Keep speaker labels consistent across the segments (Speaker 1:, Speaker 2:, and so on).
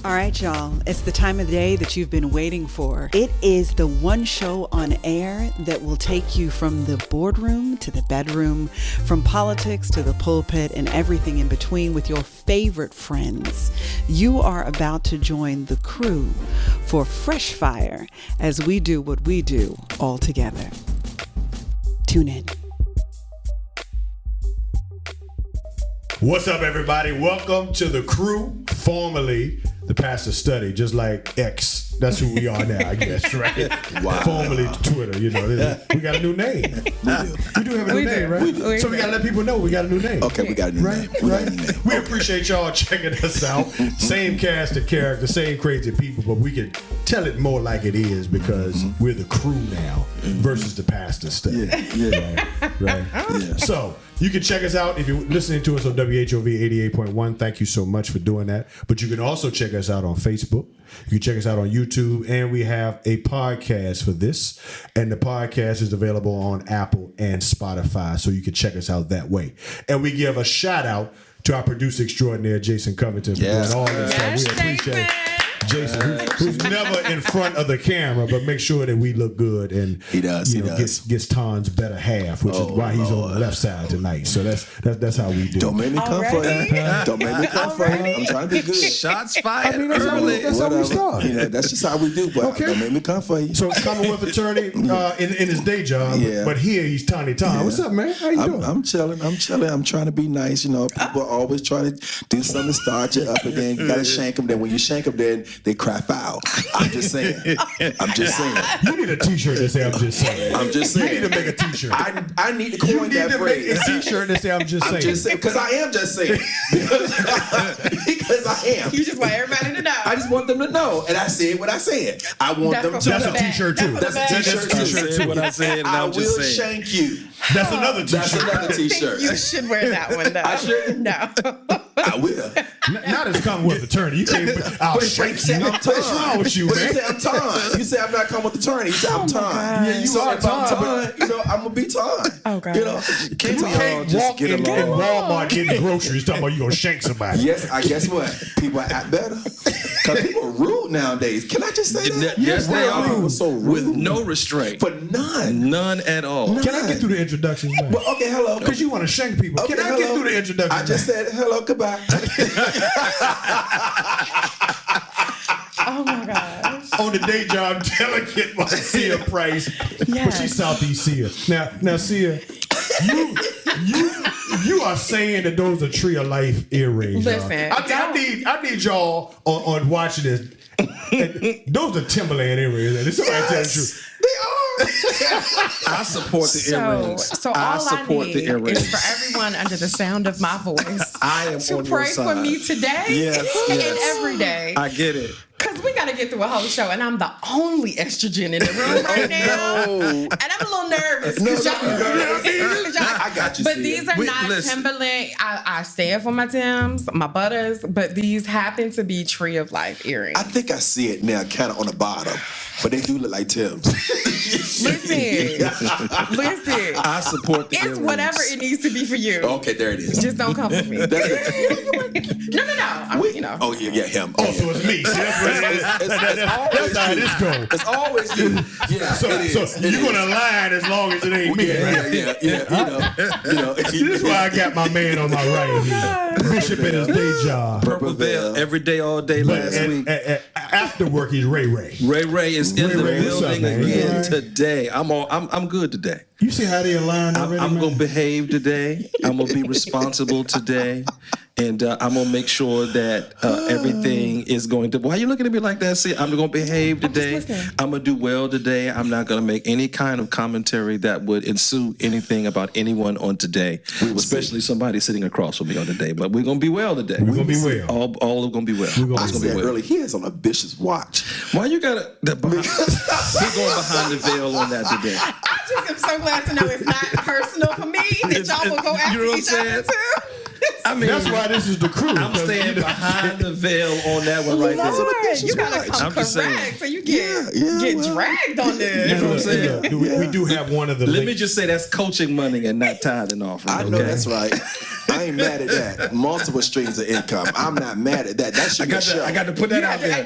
Speaker 1: All right, y'all. It's the time of the day that you've been waiting for. It is the one show on air that will take you from the boardroom to the bedroom, from politics to the pulpit, and everything in between with your favorite friends. You are about to join the crew for Fresh Fire as we do what we do all together. Tune in.
Speaker 2: What's up, everybody? Welcome to the crew, formerly the Pastor Study, just like X. That's who we are now, I guess, right?
Speaker 3: Wow.
Speaker 2: Formerly Twitter, you know. We got a new name. We do have a new name, right? So we got to let people know we got a new name.
Speaker 3: Okay, we got a new name.
Speaker 2: We appreciate y'all checking us out. Same cast of characters, same crazy people, but we can tell it more like it is because we're the crew now versus the Pastor Study.
Speaker 3: Yeah.
Speaker 2: Right?
Speaker 3: Yeah.
Speaker 2: So you can check us out if you're listening to us on WHOV 88.1. Thank you so much for doing that. But you can also check us out on Facebook. You can check us out on YouTube. And we have a podcast for this. And the podcast is available on Apple and Spotify. So you can check us out that way. And we give a shout out to our producer extraordinaire, Jason Covington, for doing all this stuff. We appreciate Jason, who's never in front of the camera, but make sure that we look good and
Speaker 3: he does.
Speaker 2: Gets Ton's better half, which is why he's on the left side tonight. So that's how we do.
Speaker 3: Don't make me come for you. Don't make me come for you. I'm trying to be good.
Speaker 4: Shots fired.
Speaker 2: I mean, that's how we start.
Speaker 3: Yeah, that's just how we do. But don't make me come for you.
Speaker 2: So Commonwealth attorney in his day job, but here he's Tony Tom.
Speaker 3: Yeah.
Speaker 2: What's up, man? How you doing?
Speaker 3: I'm chilling. I'm trying to be nice. You know, people always try to do something to start you up, and then you gotta shank them. Then when you shank them, then they cry foul. I'm just saying.
Speaker 2: You need a T-shirt that say "I'm just saying."
Speaker 3: I'm just saying.
Speaker 2: You need to make a T-shirt.
Speaker 3: I need to coin that phrase.
Speaker 2: Make a T-shirt that say "I'm just saying."
Speaker 3: I'm just saying because I am just saying. Because I am.
Speaker 5: You just want everybody to know.
Speaker 3: I just want them to know, and I said what I said. I want them to.
Speaker 2: That's a T-shirt too.
Speaker 3: That's a T-shirt too.
Speaker 4: I said what I said, and I'm just saying.
Speaker 3: I will shank you.
Speaker 2: That's another T-shirt.
Speaker 3: That's another T-shirt.
Speaker 5: You should wear that one though.
Speaker 3: I should.
Speaker 5: No.
Speaker 3: I will.
Speaker 2: Not as Commonwealth attorney. You can't. I'll shake you. What's wrong with you,
Speaker 3: But
Speaker 2: man?
Speaker 3: you say I'm Ton. You say I'm not coming with attorney. You say I'm Ton.
Speaker 2: Yeah, you
Speaker 3: so
Speaker 2: are
Speaker 3: if I'm
Speaker 2: Ton,
Speaker 3: Ton, you know, I'm gonna be Ton.
Speaker 5: Oh God.
Speaker 3: You know,
Speaker 4: Can't
Speaker 2: You
Speaker 4: we all
Speaker 2: can't
Speaker 4: just
Speaker 2: walk
Speaker 4: get
Speaker 2: in
Speaker 4: along?
Speaker 2: Walmart getting groceries talking about you gonna shank somebody.
Speaker 3: yes, I guess what? People act better. Because people are rude nowadays. Can I just say that?
Speaker 4: Yes, they
Speaker 3: People
Speaker 4: are.
Speaker 3: so rude.
Speaker 4: With no restraint.
Speaker 3: For none.
Speaker 4: None at all.
Speaker 2: Can I get through the introductions, man?
Speaker 3: Well, okay, hello.
Speaker 2: Because you want to shank people.
Speaker 3: Okay,
Speaker 2: Can I
Speaker 3: hello.
Speaker 2: get through the introductions?
Speaker 3: I just said hello, goodbye.
Speaker 5: Oh my gosh.
Speaker 2: On the day job, delegate by Sia Price. But
Speaker 5: Yes.
Speaker 2: she's Southeast Sia. Now, Sia, you are saying that those are Tree of Life earrings.
Speaker 5: Listen,
Speaker 2: y'all. I need y'all on watching this. And those are Timberland earrings. And somebody tell the truth.
Speaker 3: They are.
Speaker 4: I support the earrings.
Speaker 5: So
Speaker 4: I
Speaker 5: all
Speaker 4: support
Speaker 5: I
Speaker 4: the
Speaker 5: need
Speaker 4: earrings.
Speaker 5: is for everyone under the sound of my voice
Speaker 4: I am
Speaker 5: to
Speaker 4: on your
Speaker 5: pray
Speaker 4: side.
Speaker 5: for me today
Speaker 4: Yes,
Speaker 5: and
Speaker 4: yes.
Speaker 5: every day.
Speaker 4: I get it.
Speaker 5: Because we got to get through a whole show, and I'm the only estrogen in the room right now. And I'm a little nervous.
Speaker 3: I got you.
Speaker 5: But
Speaker 3: Sia.
Speaker 5: these are not
Speaker 4: listen.
Speaker 5: Timberland. I stand for my Timbs, my Butters, but these happen to be Tree of Life earrings.
Speaker 3: I think I see it now, kind of on the bottom, but they do look like Tim's.
Speaker 5: Listen.
Speaker 4: I support the
Speaker 5: It's
Speaker 4: earrings.
Speaker 5: whatever it needs to be for you.
Speaker 3: Okay, there it is.
Speaker 5: Just don't come for me. No.
Speaker 3: Oh yeah, him.
Speaker 2: Oh, so it's me. See, that's what it is. That's how this goes.
Speaker 3: It's always you. Yeah,
Speaker 2: So you're going to line as long as it ain't me, right?
Speaker 3: Yeah. You know.
Speaker 2: That's why I got my man on my right here. Bishop in his day job.
Speaker 4: Purple Veil every day, all day last week.
Speaker 2: After work, he's Ray Ray.
Speaker 4: Ray is in the
Speaker 2: Ray, what's up,
Speaker 4: building
Speaker 2: man?
Speaker 4: again
Speaker 2: You all right?
Speaker 4: today. I'm good today.
Speaker 2: You see how they align already,
Speaker 4: I'm
Speaker 2: man?
Speaker 4: gonna behave today. I'm gonna be responsible today, and I'm gonna make sure that everything is going to. Why are you looking at me like that? See, I'm gonna behave today. I'm gonna do well today. I'm not gonna make any kind of commentary that would ensue anything about anyone on today, especially somebody sitting across from me on today. But we're gonna be well today.
Speaker 2: We're gonna be well.
Speaker 4: All are gonna be well.
Speaker 3: I said earlier, he has on a vicious watch.
Speaker 4: Why you gotta? We're going behind the veil on that today.
Speaker 5: I just am so glad to know it's not personal for me, that y'all will go after
Speaker 4: you know what I'm
Speaker 5: each other
Speaker 4: saying?
Speaker 5: too.
Speaker 4: I mean,
Speaker 2: that's why this is the crew.
Speaker 4: I'm staying behind the veil on that one right there.
Speaker 5: Lord, you gotta come
Speaker 4: I'm just saying.
Speaker 5: correct, so you get dragged on this.
Speaker 4: You know what I'm saying?
Speaker 2: We do have one of the.
Speaker 4: Let me just say that's coaching money and not tithing offering.
Speaker 3: I know that's right. I ain't mad at that. Multiple streams of income. I'm not mad at that. That should be a show.
Speaker 4: I got to put that out there.
Speaker 5: I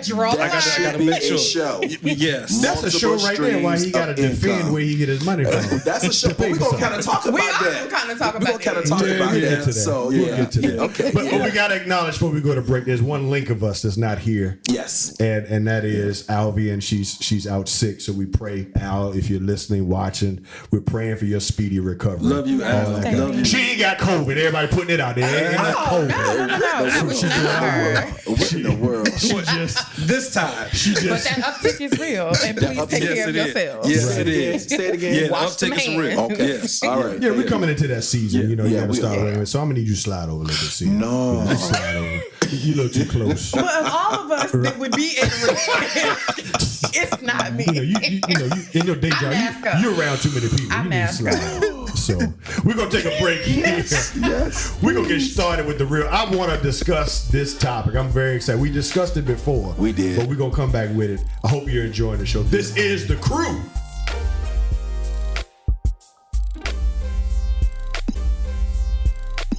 Speaker 5: got
Speaker 3: to make sure. Show.
Speaker 4: Yes.
Speaker 2: That's a show right there. Why he got to defend where he get his money from.
Speaker 3: That's a show. But we're gonna kind of talk about that.
Speaker 5: We're gonna kind of talk about
Speaker 3: that. So
Speaker 2: we'll get to that.
Speaker 3: Okay.
Speaker 2: But we got to acknowledge before we go to break. There's one link of us that's not here.
Speaker 3: Yes.
Speaker 2: And that is Alvia, and she's out sick. So we pray, Al, if you're listening, watching, we're praying for your speedy recovery.
Speaker 4: Love you, Al. Love you.
Speaker 2: She ain't got COVID. Everybody putting it out there.
Speaker 5: No. I wish never.
Speaker 3: What in the world?
Speaker 2: She just
Speaker 4: this time.
Speaker 5: But that uptick is real, and please take care of yourselves.
Speaker 4: Yes, it is.
Speaker 3: Say it again.
Speaker 4: Yeah, the
Speaker 5: Wash
Speaker 4: uptick is
Speaker 5: them
Speaker 4: real.
Speaker 5: hands.
Speaker 3: Okay.
Speaker 4: Yes.
Speaker 3: All right.
Speaker 2: Yeah, we're coming into that season. You know, you got to
Speaker 3: we
Speaker 2: start
Speaker 3: are.
Speaker 2: running. So I'm gonna need you to slide over a little bit. See,
Speaker 3: No.
Speaker 2: You slide over. You a little too close.
Speaker 5: Well, of all of us that would be at risk, it's not me.
Speaker 2: You in your day job,
Speaker 5: mask up.
Speaker 2: you're around too many people.
Speaker 5: I
Speaker 2: You need to
Speaker 5: mask
Speaker 2: slide. So we're gonna take a break.
Speaker 3: Yes.
Speaker 2: We're gonna get started with the real. I want to discuss this topic. I'm very excited. We discussed it before.
Speaker 3: We did.
Speaker 2: But we're gonna come back with it. I hope you're enjoying the show. This is The Crew.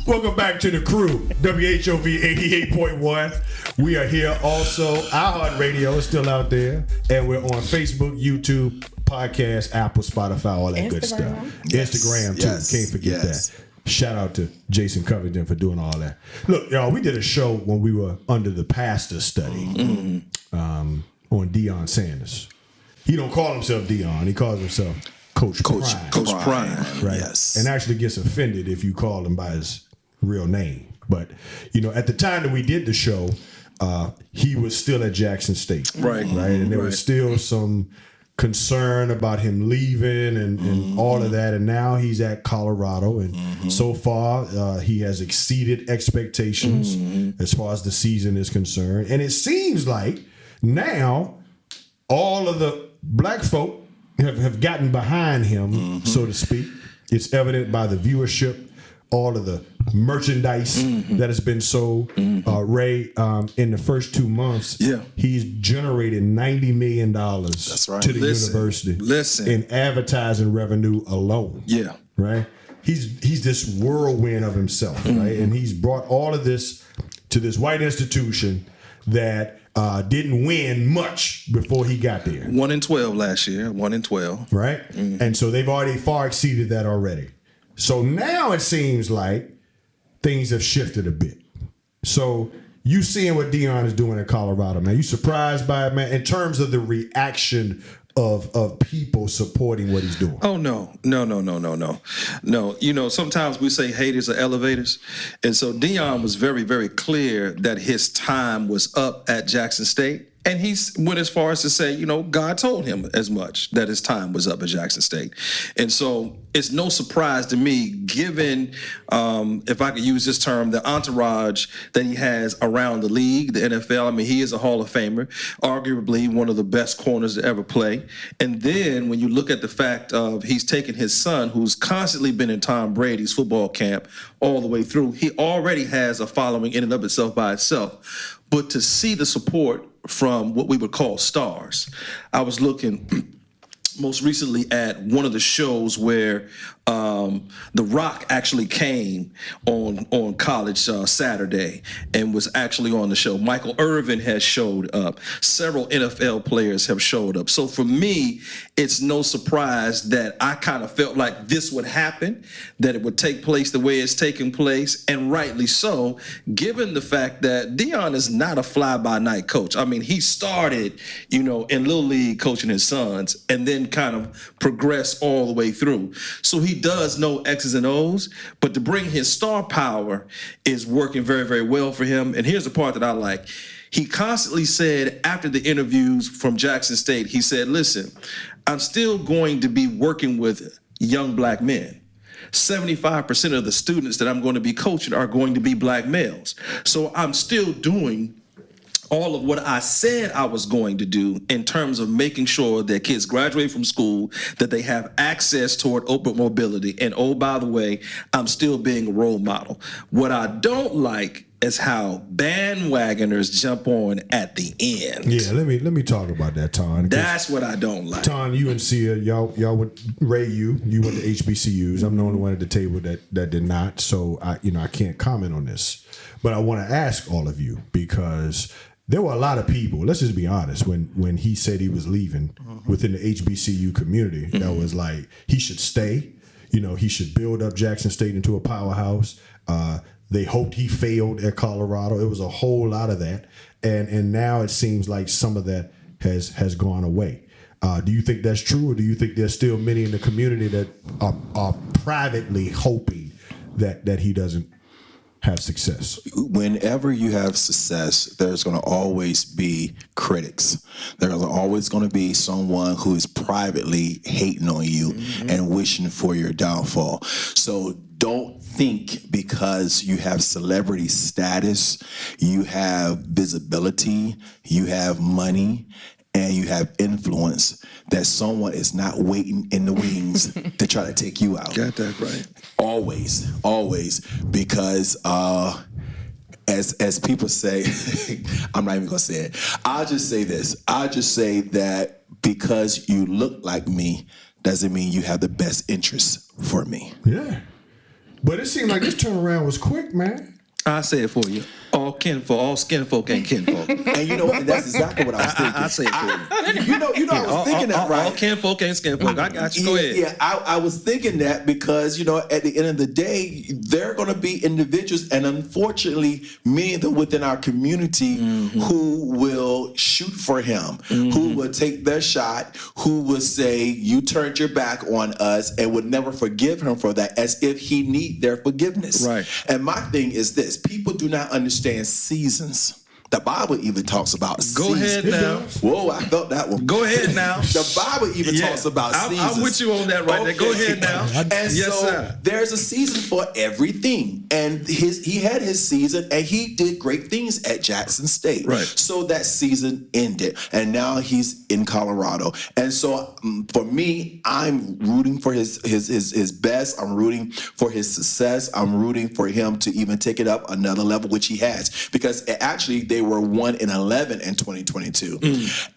Speaker 2: Welcome back to The Crew, WHOV 88.1. We are here also. iHeartRadio is still out there. And we're on Facebook, YouTube, podcast, Apple, Spotify, all that good stuff. Instagram, too.
Speaker 3: Yes.
Speaker 2: Can't forget
Speaker 3: Yes.
Speaker 2: that. Shout out to Jason Covington for doing all that. Look, y'all, we did a show when we were under the pastor study on Deion Sanders. He don't call himself Deion. He calls himself Coach Prime.
Speaker 3: Coach Prime.
Speaker 2: Right?
Speaker 3: Yes.
Speaker 2: And actually gets offended if you call him by his real name. But, you know, at the time that we did the show, he was still at Jackson State.
Speaker 4: Right.
Speaker 2: And there was still some concern about him leaving and all of that. And now he's at Colorado. And so far, he has exceeded expectations as far as the season is concerned. And it seems like now all of the black folk have gotten behind him, so to speak. It's evident by the viewership, all of the merchandise that has been sold. Ray, in the first 2 months, he's generated $90 million to the university in advertising revenue alone.
Speaker 4: Yeah.
Speaker 2: Right? He's this whirlwind of himself, right? And he's brought all of this to this white institution that didn't win much before he got there.
Speaker 4: 1-12 last year. 1-12.
Speaker 2: Right? And so they've already far exceeded that already. So now it seems like things have shifted a bit. So you seeing what Deion is doing in Colorado, man. You surprised by it, man, in terms of the reaction of people supporting what he's doing?
Speaker 4: Oh, no. No, you know, sometimes we say haters are elevators. And so Deion was very, very clear that his time was up at Jackson State. And he went as far as to say, you know, God told him as much that his time was up at Jackson State. And so it's no surprise to me, given, if I could use this term, the entourage that he has around the league, the NFL. I mean, he is a Hall of Famer, arguably one of the best corners to ever play. And then when you look at the fact of he's taken his son, who's constantly been in Tom Brady's football camp all the way through, he already has a following in and of itself by itself. But to see the support from what we would call stars. I was looking most recently at one of the shows where The Rock actually came on College Saturday and was actually on the show. Michael Irvin has showed up. Several NFL players have showed up. So for me, it's no surprise that I kind of felt like this would happen, that it would take place the way it's taking place, and rightly so, given the fact that Deion is not a fly-by-night coach. I mean, he started, you know, in Little League coaching his sons and then kind of progressed all the way through. So he does know X's and O's, but to bring his star power is working very, very well for him. And here's the part that I like. He constantly said after the interviews from Jackson State, he said, listen, I'm still going to be working with young black men. 75% of the students that I'm going to be coaching are going to be black males. So I'm still doing all of what I said I was going to do in terms of making sure that kids graduate from school, that they have access toward open mobility. And oh, by the way, I'm still being a role model. What I don't like is how bandwagoners jump on at the end.
Speaker 2: Yeah, let me talk about that, Ton.
Speaker 4: That's what I don't like.
Speaker 2: Ton, you and Sia, y'all went Ray, you went to HBCUs. I'm the only one at the table that did not, so I can't comment on this. But I want to ask all of you, because there were a lot of people, let's just be honest, when he said he was leaving within the HBCU community, that was like, he should stay. He should build up Jackson State into a powerhouse. They hoped he failed at Colorado. It was a whole lot of that. And now it seems like some of that has gone away. Do you think that's true, or do you think there's still many in the community that are privately hoping that he doesn't have success?
Speaker 3: Whenever you have success, there's going to always be critics. There's always going to be someone who is privately hating on you and wishing for your downfall. So don't think because you have celebrity status, you have visibility, you have money, and you have influence, that someone is not waiting in the wings to try to take you out.
Speaker 4: Got that right.
Speaker 3: Always, because as people say, I'm not even gonna say it. I'll just say this. I'll just say that because you look like me doesn't mean you have the best interests for me.
Speaker 2: Yeah. But it seemed like this turnaround was quick, man.
Speaker 4: I say it for you. All kinfolk, all skinfolk ain't kinfolk.
Speaker 3: And you know what? That's exactly what I was thinking.
Speaker 4: I say it for you.
Speaker 3: You know, I was thinking that, right?
Speaker 4: All kinfolk ain't skinfolk. I got you. Go ahead.
Speaker 3: Yeah, I was thinking that because, at the end of the day, there are going to be individuals, and unfortunately, many of them within our community who will shoot for him, who will take their shot, who will say, you turned your back on us, and would never forgive him for that, as if he need their forgiveness.
Speaker 4: Right.
Speaker 3: And my thing is this: people do not understand seasons. The Bible even talks about
Speaker 4: Go
Speaker 3: seasons.
Speaker 4: ahead now.
Speaker 3: Whoa, I felt that one.
Speaker 4: Go ahead now.
Speaker 3: The Bible even talks about seasons.
Speaker 4: I'm with you on that right there. Go ahead now.
Speaker 3: And
Speaker 4: Yes,
Speaker 3: so
Speaker 4: sir.
Speaker 3: there's a season for everything. And he had his season, and he did great things at Jackson State.
Speaker 4: Right.
Speaker 3: So that season ended, and now he's in Colorado. And so for me, I'm rooting for his best. I'm rooting for his success. I'm rooting for him to even take it up another level, which he has. Because actually, they were 1-11 in 2022,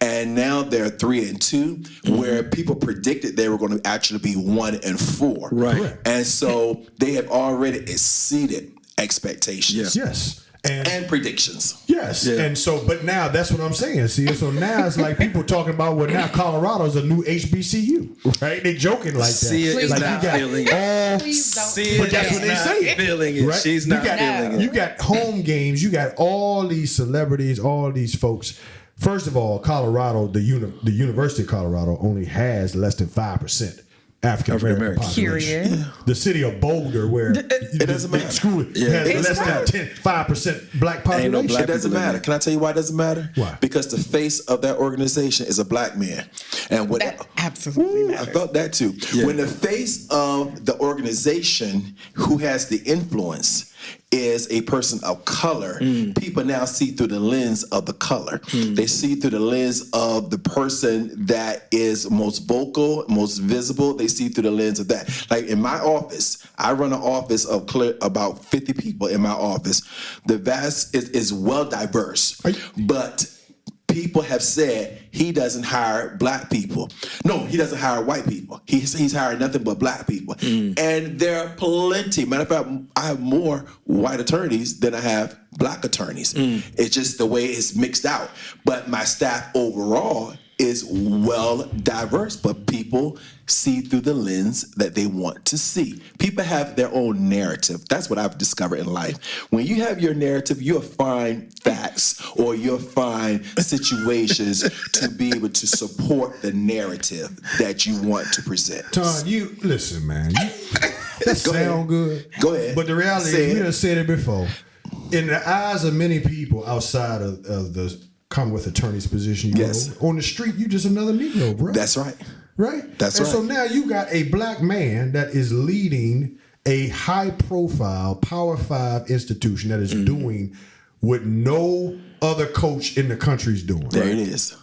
Speaker 3: and now they're 3-2, where people predicted they were going to actually be 1-4.
Speaker 4: Right.
Speaker 3: And so they have already exceeded expectations.
Speaker 2: Yes.
Speaker 3: And predictions.
Speaker 2: Yes.
Speaker 4: Yeah.
Speaker 2: And so, but now that's what I'm saying. See, so now it's like people talking about, well, now Colorado's a new HBCU, right? They joking like that.
Speaker 4: Sia is
Speaker 2: like
Speaker 4: not
Speaker 2: you got
Speaker 4: feeling it.
Speaker 2: all,
Speaker 5: Please don't.
Speaker 4: Sia
Speaker 2: but that's
Speaker 4: is
Speaker 2: what they
Speaker 4: not
Speaker 2: say.
Speaker 4: feeling it.
Speaker 2: Right?
Speaker 4: She's not feeling it.
Speaker 2: You got home games. You got all these celebrities, all these folks. First of all, Colorado, the University of Colorado only has less than 5% African American population.
Speaker 5: Period.
Speaker 2: The city of Boulder, where it
Speaker 3: doesn't matter.
Speaker 2: School has less than 5% black population.
Speaker 4: Ain't no black
Speaker 3: It doesn't
Speaker 4: people in
Speaker 3: matter.
Speaker 4: there.
Speaker 3: Can I tell you why it doesn't matter?
Speaker 2: Why?
Speaker 3: Because the face of that organization is a black man. And what
Speaker 5: That absolutely
Speaker 3: I
Speaker 5: matters.
Speaker 3: felt that too.
Speaker 4: Yeah.
Speaker 3: When the face of the organization who has the influence is a person of color, people now see through the lens of the color. They see through the lens of the person that is most vocal, most visible. They see through the lens of that. Like in my office, I run an office of about 50 people in my office. The vast is well diverse, but people have said he doesn't hire black people. No, he doesn't hire white people. He's hiring nothing but black people. And there are plenty. Matter of fact, I have more white attorneys than I have black attorneys. It's just the way it's mixed out. But my staff overall is well diverse, but people see through the lens that they want to see. People have their own narrative. That's what I've discovered in life. When you have your narrative, you'll find facts or you'll find situations to be able to support the narrative that you want to present.
Speaker 2: Ton, you listen, man. That sound good.
Speaker 3: Go ahead.
Speaker 2: But the reality
Speaker 3: Say
Speaker 2: is, we
Speaker 3: it.
Speaker 2: done said it before. In the eyes of many people outside of the Commonwealth attorney's position, you
Speaker 3: Yes.
Speaker 2: know, on the street, you just another Negro, bro.
Speaker 3: That's right.
Speaker 2: right.
Speaker 3: That's
Speaker 2: and
Speaker 3: right.
Speaker 2: So now you got a black man that is leading a high-profile Power 5 institution that is doing what no other coach in the country is doing.
Speaker 3: There it is.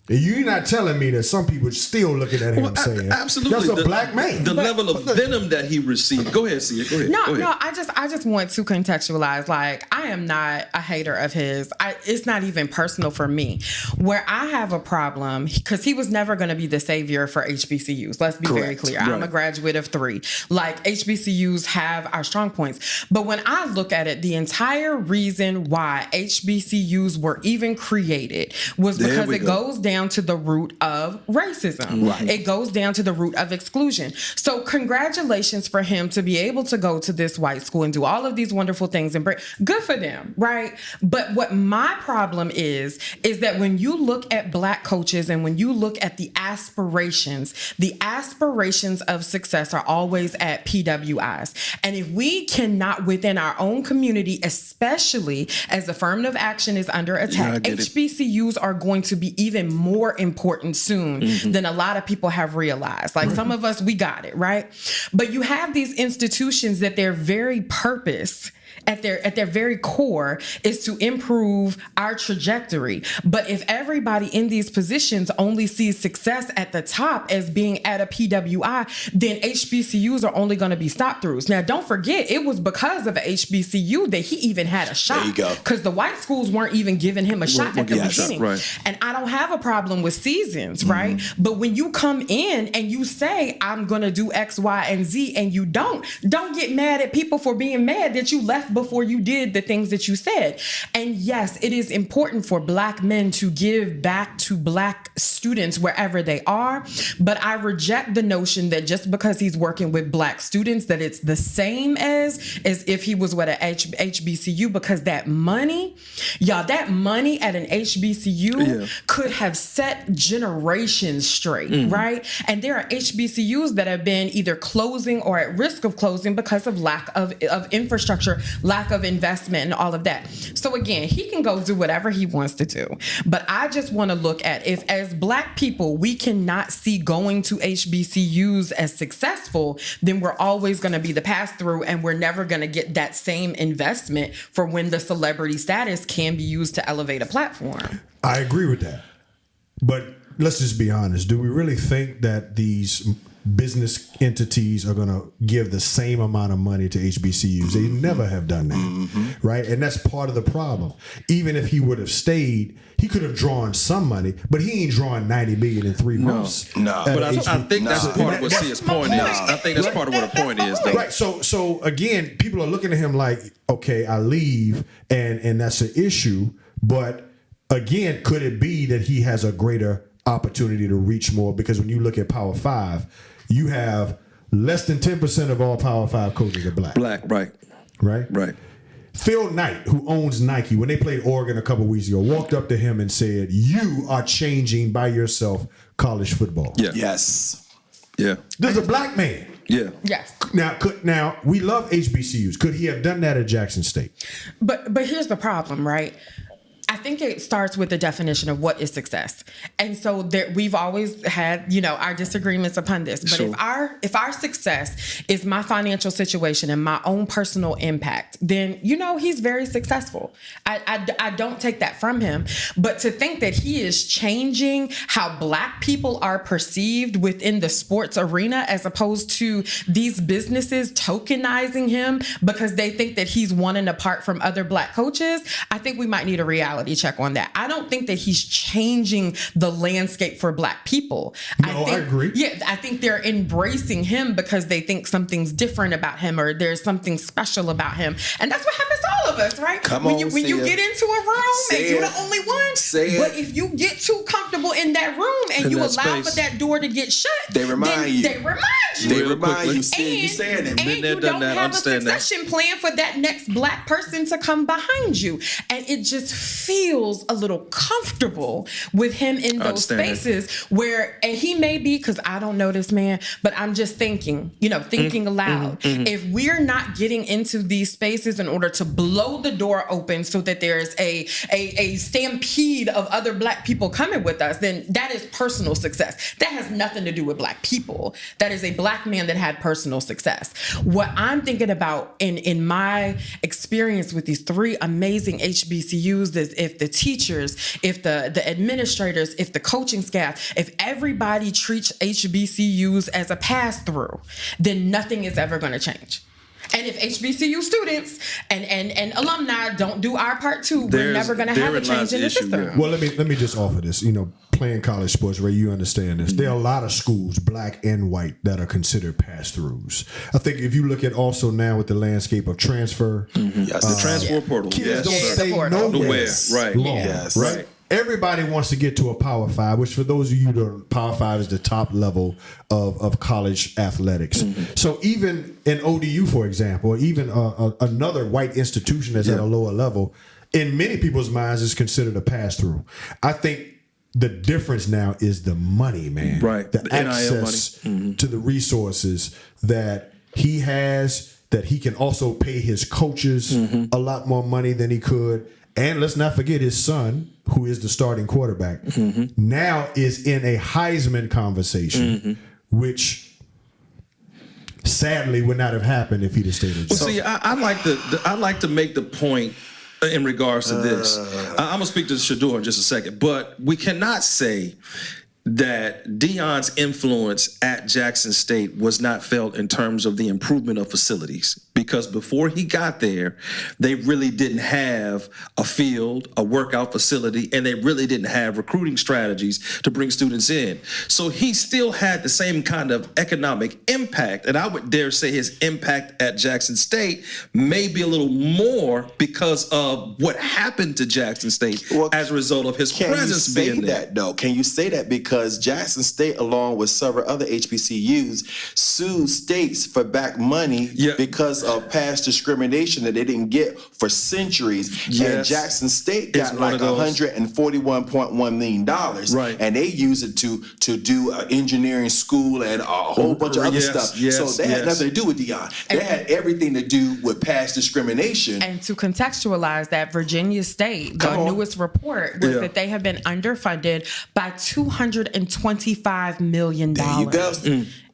Speaker 2: And you're not telling me that some people are still looking at him saying,
Speaker 4: absolutely,
Speaker 2: that's a black man.
Speaker 4: The level of venom that he received. Go ahead, Sia. Go ahead.
Speaker 5: No, I just want to contextualize. Like, I am not a hater of his. It's not even personal for me. Where I have a problem, because he was never going to be the savior for HBCUs. Let's be very clear.
Speaker 4: Right.
Speaker 5: I'm a graduate of 3. Like, HBCUs have our strong points. But when I look at it, the entire reason why HBCUs were even created was because it goes down to the root of racism.
Speaker 4: Right.
Speaker 5: It goes down to the root of exclusion. So congratulations for him to be able to go to this white school and do all of these wonderful things and good for them, right? But what my problem is that when you look at black coaches and when you look at the aspirations of success are always at PWIs. And if we cannot within our own community, especially as affirmative action is under attack, HBCUs are going to be even more important soon than a lot of people have realized. Like some of us, we got it, right? But you have these institutions that their very purpose at their very core is to improve our trajectory. But if everybody in these positions only sees success at the top as being at a PWI, then HBCUs are only going to be stop-throughs. Now, don't forget, it was because of a HBCU that he even had a shot.
Speaker 3: There you go.
Speaker 5: Because the white schools weren't even giving him a shot at the beginning.
Speaker 4: Right.
Speaker 5: And I don't have a problem with seasons, right? But when you come in and you say, I'm going to do X, Y, and Z, and you don't get mad at people for being mad that you left before you did the things that you said. And yes, it is important for black men to give back to black students wherever they are. But I reject the notion that just because he's working with black students, that it's the same as if he was with an HBCU, because that money at an HBCU could have set generations straight, right? And there are HBCUs that have been either closing or at risk of closing because of lack of infrastructure, lack of investment and all of that. So again, he can go do whatever he wants to do. But I just want to look at, if as black people, we cannot see going to HBCUs as successful, then we're always going to be the pass through, and we're never going to get that same investment for when the celebrity status can be used to elevate a platform.
Speaker 2: I agree with that. But let's just be honest. Do we really think that these business entities are going to give the same amount of money to HBCUs? They never have done that, right? And that's part of the problem. Even if he would have stayed, he could have drawn some money, but he ain't drawing $90 million in 3 months.
Speaker 3: No.
Speaker 4: But I think that's part of what Sia's point is. I think that's part of what her point is, though.
Speaker 2: Right. So again, people are looking at him like, okay, I leave, and that's an issue. But again, could it be that he has a greater opportunity to reach more? Because when you look at Power 5, you have less than 10% of all Power 5 coaches are black. Right. Phil Knight, who owns Nike, when they played Oregon a couple weeks ago, walked up to him and said, "You are changing by yourself college football."
Speaker 4: Yeah.
Speaker 3: Yes.
Speaker 4: Yeah.
Speaker 2: This is a black man.
Speaker 4: Yeah.
Speaker 5: Yes.
Speaker 2: Now we love HBCUs. Could he have done that at Jackson State?
Speaker 5: But here's the problem, right? I think it starts with the definition of what is success. And so we've always had, our disagreements upon this. But
Speaker 4: Sure.
Speaker 5: if our success is my financial situation and my own personal impact, then, he's very successful. I don't take that from him. But to think that he is changing how black people are perceived within the sports arena, as opposed to these businesses tokenizing him because they think that he's one and apart from other black coaches, I think we might need a reality check on that. I don't think that he's changing the landscape for black people.
Speaker 2: I agree.
Speaker 5: Yeah, I think they're embracing him because they think something's different about him, or there's something special about him. And that's what happens to all of us, right? When you get into a room and you're the only one. But if you get too comfortable in that room and you allow for that door to get shut,
Speaker 3: they remind you.
Speaker 5: They remind you.
Speaker 3: You saying it.
Speaker 5: And you don't have a succession plan for that next black person to come behind you. And it just feels feels a little comfortable with him in those spaces where, and he may be, because I don't know this man, but I'm just thinking aloud. If we're not getting into these spaces in order to blow the door open so that there's a stampede of other Black people coming with us, then that is personal success. That has nothing to do with Black people. That is a Black man that had personal success. What I'm thinking about in my experience with these 3 amazing HBCUs is if the teachers, if the administrators, if the coaching staff, if everybody treats HBCUs as a pass-through, then nothing is ever going to change. And if HBCU students and alumni don't do our part too, we're never going to have a change in the system.
Speaker 2: Yeah. Well, let me just offer this. Playing college sports, Ray, you understand this. There are a lot of schools, Black and white, that are considered pass-throughs. I think if you look at also now with the landscape of transfer,
Speaker 4: yes, the transfer portal.
Speaker 2: Kids don't stay nowhere.
Speaker 4: Right.
Speaker 2: Long,
Speaker 3: Yes.
Speaker 2: right. Everybody wants to get to a Power 5, which for those of you, the Power 5 is the top level of college athletics. So even in ODU, for example, or even another white institution that's at a lower level, in many people's minds is considered a pass-through. I think the difference now is the money, man.
Speaker 4: Right.
Speaker 2: The access to the resources that he has, that he can also pay his coaches a lot more money than he could. And let's not forget his son, who is the starting quarterback, now is in a Heisman conversation, which sadly would not have happened if he'd have stayed in jail.
Speaker 4: Well, see, I like to make the point in regards to this. I'm gonna speak to Shador in just a second, but we cannot say that Deion's influence at Jackson State was not felt in terms of the improvement of facilities, because before he got there, they really didn't have a field, a workout facility, and they really didn't have recruiting strategies to bring students in. So he still had the same kind of economic impact, and I would dare say his impact at Jackson State may be a little more because of what happened to Jackson State as a result of his presence being there.
Speaker 3: Can you say that? Because Jackson State, along with several other HBCUs, sued states for back money because of past discrimination that they didn't get for centuries. And Jackson State got like $141.1 million, and they used it to do an engineering school and a whole bunch of other stuff. So they had nothing to do with Deion. They had everything to do with past discrimination.
Speaker 5: And to contextualize that, Virginia State, the newest report was that they have been underfunded by $225 million.
Speaker 3: There you go.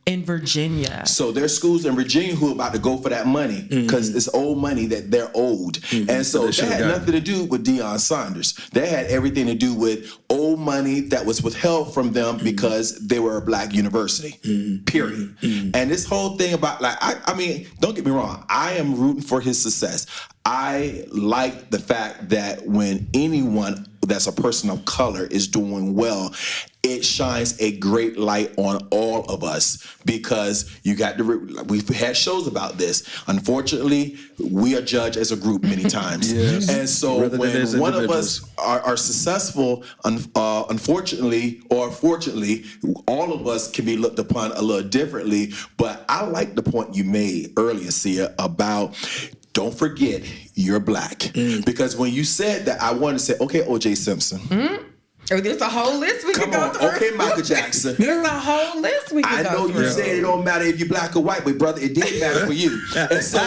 Speaker 5: In Virginia.
Speaker 3: So there's schools in Virginia who are about to go for that money because it's old money that they're owed. And so that had nothing to do with Deion Sanders. That had everything to do with old money that was withheld from them because they were a Black university, period. And this whole thing about, like, I mean, don't get me wrong, I am rooting for his success. I like the fact that when anyone that's a person of color is doing well, it shines a great light on all of us, because you got to, we've had shows about this. Unfortunately, we are judged as a group many times. And so when one of us are successful, unfortunately or fortunately, all of us can be looked upon a little differently. But I like the point you made earlier, Sia, about don't forget you're Black. Because when you said that, I wanted to say, okay, O.J. Simpson.
Speaker 5: Oh, there's a whole list we could go through.
Speaker 3: Okay, Michael Jackson.
Speaker 5: There's a whole list we could go through.
Speaker 3: I know you said it don't matter if you're Black or white, but brother, it did matter for you. And so,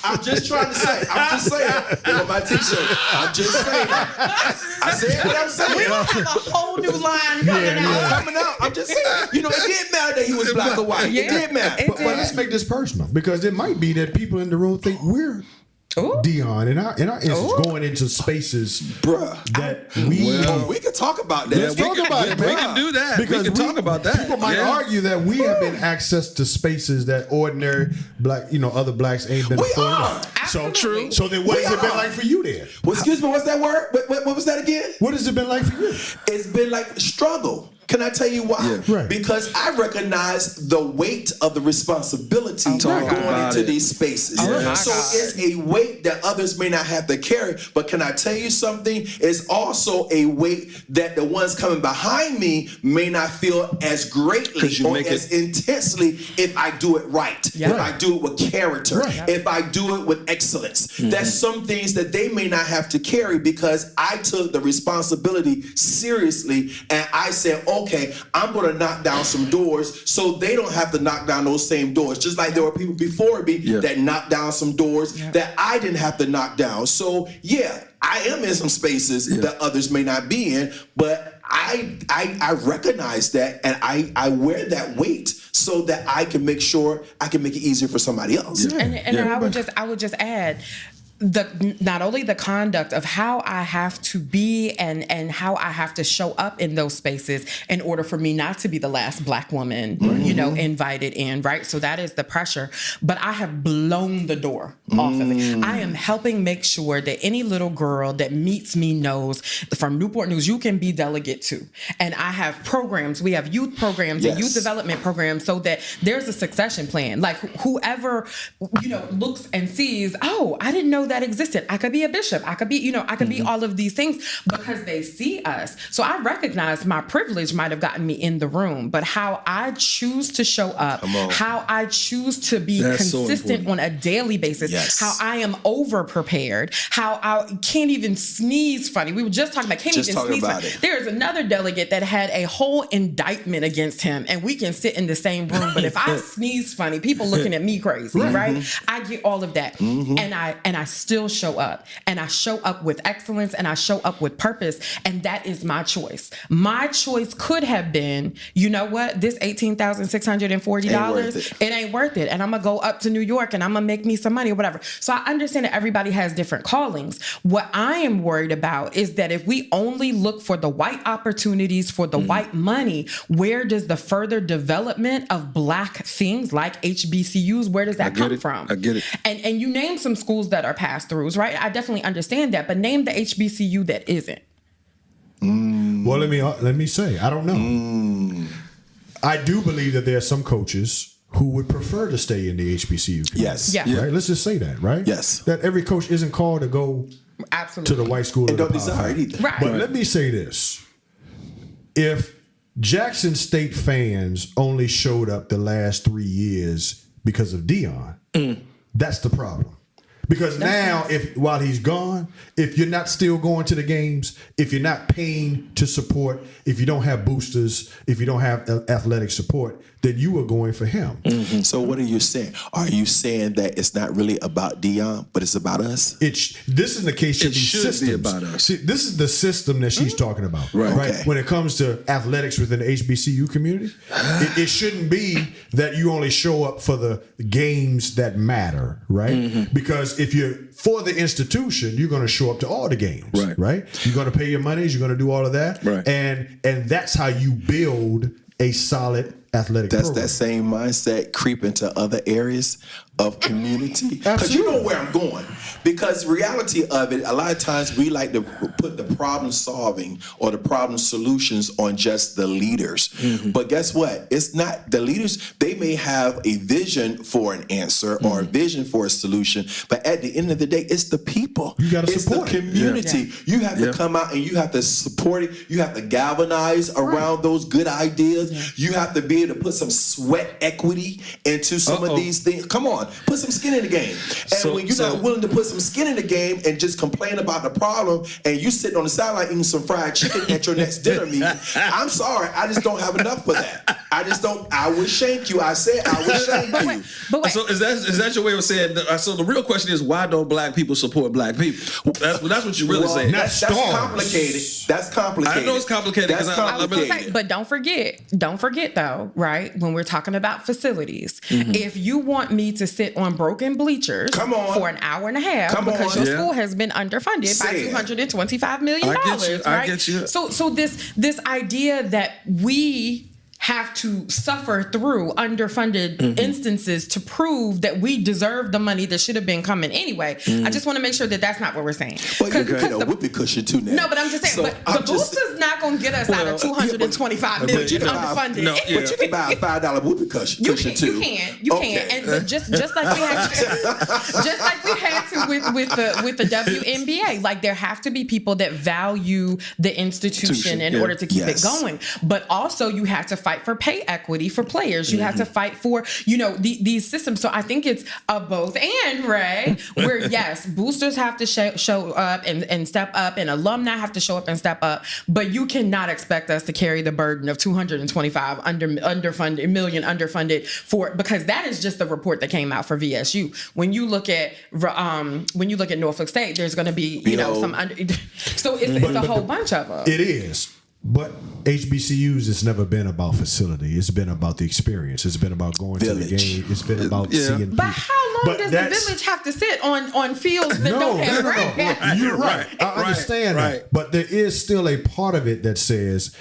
Speaker 3: I'm just trying to say, on my t-shirt, I'm just saying. I said what I'm saying.
Speaker 5: We don't have a whole new line coming out.
Speaker 3: I'm just saying, it did matter that he was Black or white. It did matter.
Speaker 2: But let's make this personal, because it might be that people in the room think we're Deion in our instance going into spaces, that we
Speaker 3: can talk about that.
Speaker 2: Let's talk about it, man.
Speaker 4: We can do that.
Speaker 2: Because
Speaker 4: we can talk about that.
Speaker 2: People might argue that we have been access to spaces that ordinary Black, other Blacks ain't been afforded. So true. So then, what has it been like for you then?
Speaker 3: Well, excuse me, what's that word? What was that again?
Speaker 2: What has it been like for you?
Speaker 3: It's been like struggle. Can I tell you why?
Speaker 2: Yeah. Right.
Speaker 3: Because I recognize the weight of the responsibility going into these spaces. So it's a weight that others may not have to carry. But can I tell you something? It's also a weight that the ones coming behind me may not feel as greatly or as intensely if I do it right. If I do it with character. If I do it with excellence. There's some things that they may not have to carry because I took the responsibility seriously and I said, okay, I'm going to knock down some doors so they don't have to knock down those same doors. Just like there were people before me that knocked down some doors that I didn't have to knock down. So I am in some spaces that others may not be in, but I recognize that and I wear that weight so that I can make sure I can make it easier for somebody else.
Speaker 5: And I would just add not only the conduct of how I have to be and how I have to show up in those spaces in order for me not to be the last Black woman, invited in, right? So that is the pressure. But I have blown the door off of it. I am helping make sure that any little girl that meets me knows from Newport News, you can be delegate to. And I have programs. We have youth programs and youth development programs so that there's a succession plan. Like whoever, looks and sees, oh, I didn't know that existed. I could be a bishop. I could be, I could be all of these things because they see us. So I recognize my privilege might have gotten me in the room, but how I choose to show up, how I choose to be consistent on a daily basis, how I am over prepared, how I can't even sneeze funny. We were just talking about can't even sneeze funny. There's another delegate that had a whole indictment against him, and we can sit in the same room, but if I sneeze funny, people looking at me crazy, right? I get all of that, and I still show up, and I show up with excellence, and I show up with purpose, and that is my choice. My choice could have been, you know what, this $18,640, it ain't worth it, and I'm gonna go up to New York, and I'm gonna make me some money or whatever. So I understand that everybody has different callings. What I am worried about is that if we only look for the white opportunities, for the white money, where does the further development of Black things like HBCUs, where does that come from?
Speaker 4: I get it.
Speaker 5: And you name some schools that are pass-throughs, right? I definitely understand that, but name the HBCU that isn't.
Speaker 2: Well, let me say, I don't know. I do believe that there are some coaches who would prefer to stay in the HBCU community.
Speaker 3: Yes.
Speaker 5: Yeah.
Speaker 2: Right? Let's just say that, right?
Speaker 3: Yes.
Speaker 2: That every coach isn't called to go to the white school
Speaker 3: and
Speaker 2: or
Speaker 3: don't
Speaker 2: the Power
Speaker 3: desire it
Speaker 2: Five.
Speaker 3: either.
Speaker 5: Right.
Speaker 2: But let me say this. If Jackson State fans only showed up the last 3 years because of Dion, that's the problem. Because now, while he's gone, if you're not still going to the games, if you're not paying to support, if you don't have boosters, if you don't have athletic support, then you are going for him.
Speaker 3: So what are you saying? Are you saying that it's not really about Dion, but it's about us?
Speaker 2: This in the case should
Speaker 4: be about us.
Speaker 2: See, this is the system that she's talking about.
Speaker 4: Right.
Speaker 3: Okay.
Speaker 2: When it comes to athletics within the HBCU community, it shouldn't be that you only show up for the games that matter, right? Because if you're for the institution, you're going to show up to all the games, right? You're going to pay your monies, you're going to do all of that,
Speaker 4: right?
Speaker 2: And that's how you build a solid athletic program.
Speaker 3: That same mindset creep into other areas of community. Because you know where I'm going. Because reality of it, a lot of times we like to put the problem solving or the problem solutions on just the leaders. But guess what? It's not the leaders. They may have a vision for an answer or a vision for a solution, but at the end of the day, it's the people.
Speaker 2: You got to support
Speaker 3: the community. You have to come out and you have to support it. You have to galvanize around those good ideas. You have to be able to put some sweat equity into some of these things. Come on, put some skin in the game. And when you're not willing to put some skin in the game and just complain about the problem, and you sitting on the sideline eating some fried chicken at your next dinner meeting, I'm sorry, I just don't have enough for that. I just don't. I would shank you. I said I would shank you.
Speaker 5: But wait.
Speaker 4: So is that your way of saying? So the real question is, why don't Black people support Black people? That's what you're really saying.
Speaker 3: That's complicated. That's complicated.
Speaker 4: I know it's complicated.
Speaker 5: But don't forget though, right? When we're talking about facilities, if you want me to sit on broken bleachers for an hour and a half because your school has been underfunded by $225 million,
Speaker 4: I get you.
Speaker 5: So this idea that we have to suffer through underfunded instances to prove that we deserve the money that should have been coming anyway. I just want to make sure that that's not what we're saying.
Speaker 3: Well, you get a whoopee cushion too now.
Speaker 5: No, but I'm just saying, but the booster's not going to get us out of $225 million underfunded.
Speaker 3: But you can buy a $5 whoopee cushion too.
Speaker 5: You can. And but just like we had to with the WNBA, like there have to be people that value the institution in order to keep it going. But also you have to fight for pay equity for players. You have to fight for, these systems. So I think it's a both and, Ray, where yes, boosters have to show up and step up, and alumni have to show up and step up, but you cannot expect us to carry the burden of 225 underfunded for, because that is just the report that came out for VSU. When you look at Norfolk State, there's going to be some so it's a whole bunch of them.
Speaker 2: It is. But HBCUs, it's never been about facility. It's been about the experience. It's been about going to the game. It's been about seeing people.
Speaker 5: But how long does the village have to sit on fields that don't have grass?
Speaker 2: You're right. I understand that. But there is still a part of it that says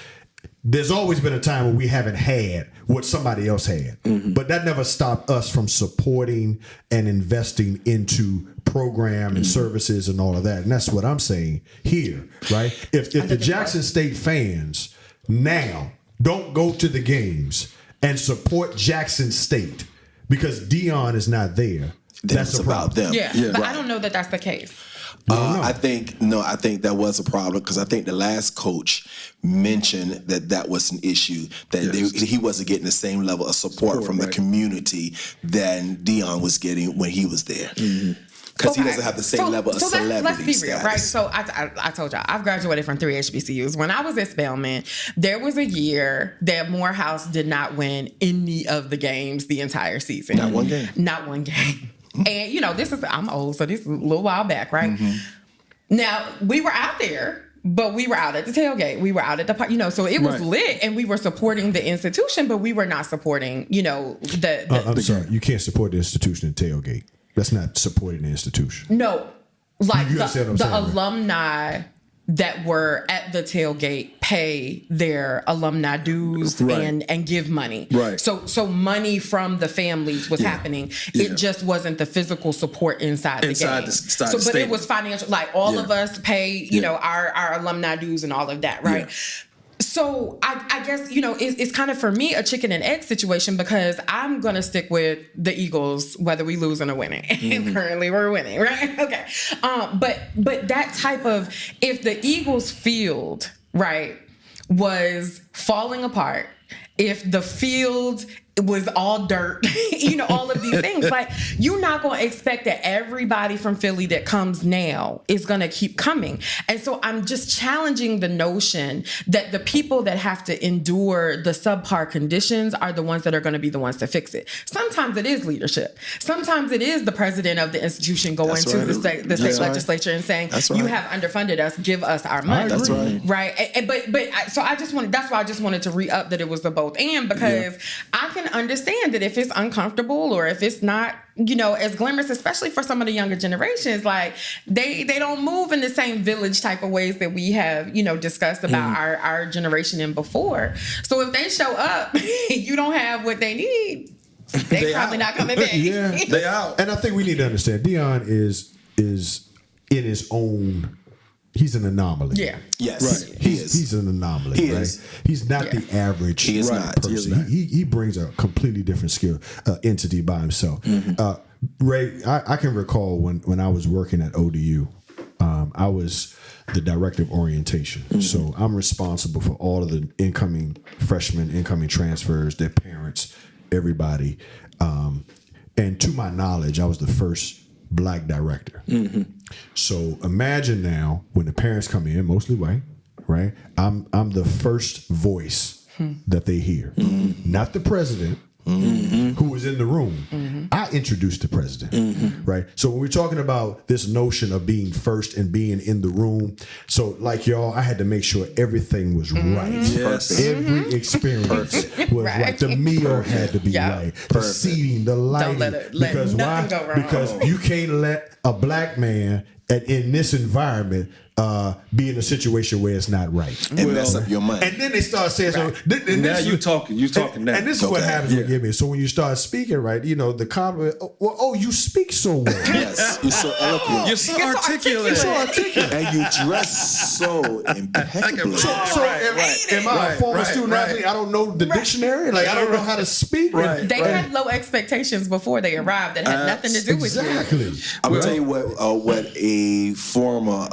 Speaker 2: there's always been a time when we haven't had what somebody else had. But that never stopped us from supporting and investing into program and services and all of that. And that's what I'm saying here, right? If the Jackson State fans now don't go to the games and support Jackson State because Dion is not there, that's about them.
Speaker 5: But I don't know that that's the case.
Speaker 3: I think that was a problem, because I think the last coach mentioned that was an issue, that he wasn't getting the same level of support from the community than Dion was getting when he was there. Because he doesn't have the same level of celebrity
Speaker 5: let's be real,
Speaker 3: status.
Speaker 5: right? So I told y'all, I've graduated from 3 HBCUs. When I was at Spelman, there was a year that Morehouse did not win any of the games the entire season.
Speaker 3: Not one game.
Speaker 5: Not one game. And, I'm old, so this is a little while back, right? Now, we were out there, but we were out at the tailgate. We were out at the park, so it was lit, and we were supporting the institution, but we were not supporting, the
Speaker 2: I'm sorry, you can't support the institution and tailgate. That's not supporting the institution.
Speaker 5: No, like the
Speaker 2: right?
Speaker 5: alumni that were at the tailgate pay their alumni dues and give money.
Speaker 4: Right.
Speaker 5: So money from the families was happening. It just wasn't the physical support inside the game. But it was financial. Like all of us pay, our alumni dues and all of that, right? Yeah. So I guess, it's kind of for me a chicken and egg situation, because I'm going to stick with the Eagles, whether we losing or winning. And currently we're winning, right? Okay. But that type of, if the Eagles field, right, was falling apart, if the field was all dirt, all of these things, like, you're not going to expect that everybody from Philly that comes now is going to keep coming. And so I'm just challenging the notion that the people that have to endure the subpar conditions are the ones that are going to be the ones to fix it. Sometimes it is leadership. Sometimes it is the president of the institution going to the state legislature and saying, you have underfunded us, give us our money.
Speaker 3: That's right.
Speaker 5: Right. So that's why I just wanted to re-up that it was the both and, because I can understand that if it's uncomfortable or if it's not, as glamorous, especially for some of the younger generations, like they don't move in the same village type of ways that we have, discussed about our generation and before. So if they show up, you don't have what they need, they probably not coming back.
Speaker 2: They out. And I think we need to understand Dion is in his own. He's an anomaly.
Speaker 5: Yeah.
Speaker 3: Yes.
Speaker 2: Right. He's an anomaly.
Speaker 3: He
Speaker 2: right.
Speaker 3: is.
Speaker 2: He's not the average.
Speaker 3: He is not.
Speaker 2: person. He brings a completely different skill entity by himself. Ray, I can recall when I was working at ODU, I was the director of orientation. So I'm responsible for all of the incoming freshmen, incoming transfers, their parents, everybody. And to my knowledge, I was the first Black director. So imagine now when the parents come in, mostly white, right? I'm the first voice that they hear, not the president. Who was in the room. I introduced the president, right? So when we're talking about this notion of being first and being in the room, so like y'all, I had to make sure everything was right.
Speaker 4: Yes.
Speaker 2: Every experience was right. The meal had to be right. The seating, the lighting.
Speaker 5: Don't let
Speaker 2: because
Speaker 5: nothing
Speaker 2: why?
Speaker 5: go wrong.
Speaker 2: Because you can't let a Black man in this environment be in a situation where it's not right.
Speaker 3: And mess up your money.
Speaker 2: And then they start saying, so,
Speaker 4: Now you talking now.
Speaker 2: And this is what happens with Gimme. So when you start speaking right, the compliment, you speak so well.
Speaker 3: Yes, you're so eloquent.
Speaker 4: You're so articulate.
Speaker 2: You're so articulate.
Speaker 3: And you dress so impeccably.
Speaker 2: Am I a former student athlete? I don't know the dictionary. Like, I don't know how to speak.
Speaker 5: They had low expectations before they arrived that had nothing to do with you.
Speaker 2: Exactly.
Speaker 3: I'm gonna tell you what a former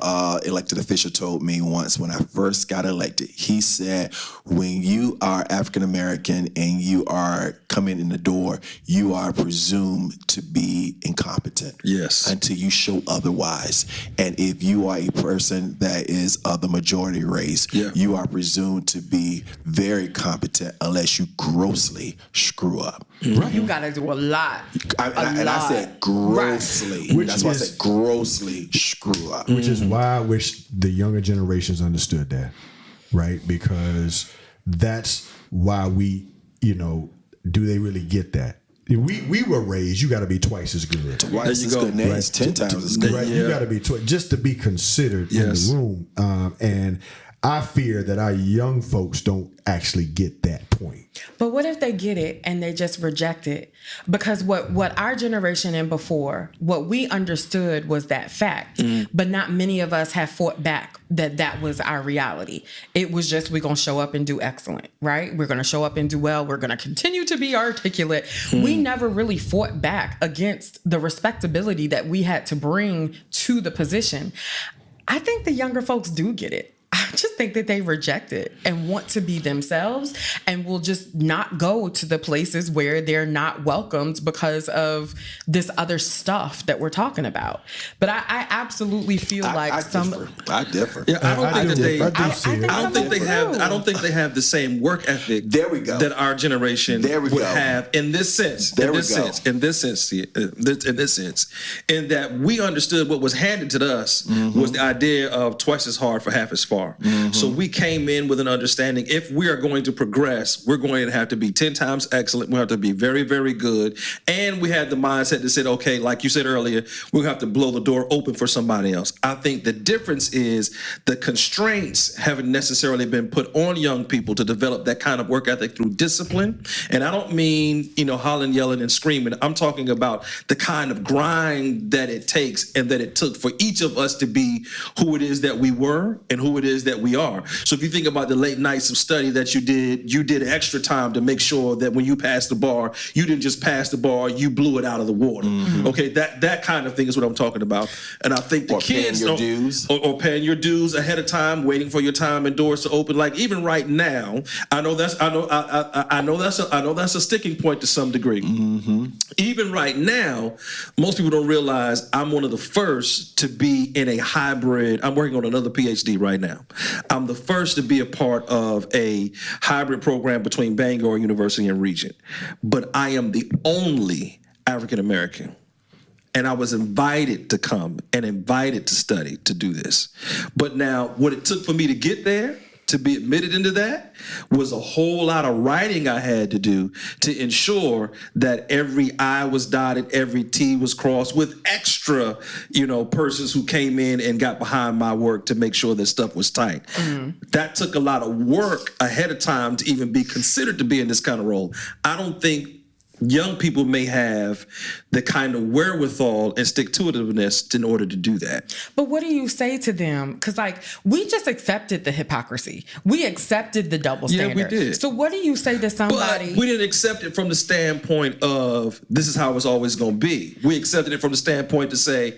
Speaker 3: elected official told me once when I first got elected. He said, when you are African American and you are coming in the door, you are presumed to be incompetent.
Speaker 4: Yes.
Speaker 3: Until you show otherwise. And if you are a person that is of the majority race, you are presumed to be very competent unless you grossly screw up.
Speaker 5: Right. You gotta do a lot.
Speaker 3: I said grossly.
Speaker 2: Right.
Speaker 3: That's why I said grossly screw up.
Speaker 2: Which is why I wish the younger generations understood that, right? Because that's why we, do they really get that? We were raised, you got to be twice as good.
Speaker 3: Twice as good. Right? 10 times as good.
Speaker 2: Right? You got to be just to be considered in the room. And I fear that our young folks don't actually get that point.
Speaker 5: But what if they get it and they just reject it? Because what our generation and before, what we understood was that fact, but not many of us have fought back that was our reality. It was just, we're going to show up and do excellent, right? We're going to show up and do well. We're going to continue to be articulate. We never really fought back against the respectability that we had to bring to the position. I think the younger folks do get it. I just think that they reject it and want to be themselves and will just not go to the places where they're not welcomed because of this other stuff that we're talking about. But I absolutely feel like
Speaker 3: I differ.
Speaker 4: Yeah, I don't think they have the same work ethic.
Speaker 3: There we go.
Speaker 4: That our generation would have in this sense. In this sense, in that we understood what was handed to us was the idea of twice as hard for half as far. So we came in with an understanding, if we are going to progress, we're going to have to be 10 times excellent. We have to be very, very good. And we had the mindset that said, okay, like you said earlier, we'll have to blow the door open for somebody else. I think the difference is the constraints haven't necessarily been put on young people to develop that kind of work ethic through discipline. And I don't mean, hollering, yelling, and screaming. I'm talking about the kind of grind that it takes and that it took for each of us to be who it is that we were and who it is that we are. So if you think about the late nights of study that you did extra time to make sure that when you passed the bar, you didn't just pass the bar, you blew it out of the water. Okay, that kind of thing is what I'm talking about. And I think the kids
Speaker 3: paying your dues.
Speaker 4: Or paying your dues ahead of time, waiting for your time and doors to open. Like even right now, I know that's a sticking point to some degree. Even right now, most people don't realize I'm one of the first to be in a hybrid. I'm working on another PhD right now. I'm the first to be a part of a hybrid program between Bangor University and Regent. But I am the only African American. And I was invited to come and invited to study to do this. But now what it took for me to get there, to be admitted into that, was a whole lot of writing I had to do to ensure that every I was dotted, every T was crossed, with extra, persons who came in and got behind my work to make sure that stuff was tight. That took a lot of work ahead of time to even be considered to be in this kind of role. I don't think young people may have the kind of wherewithal and stick-to-itiveness in order to do that.
Speaker 5: But what do you say to them? Because, we just accepted the hypocrisy. We accepted the double standard.
Speaker 4: Yeah, we did.
Speaker 5: So what do you say to somebody?
Speaker 4: But we didn't accept it from the standpoint of this is how it's always going to be. We accepted it from the standpoint to say,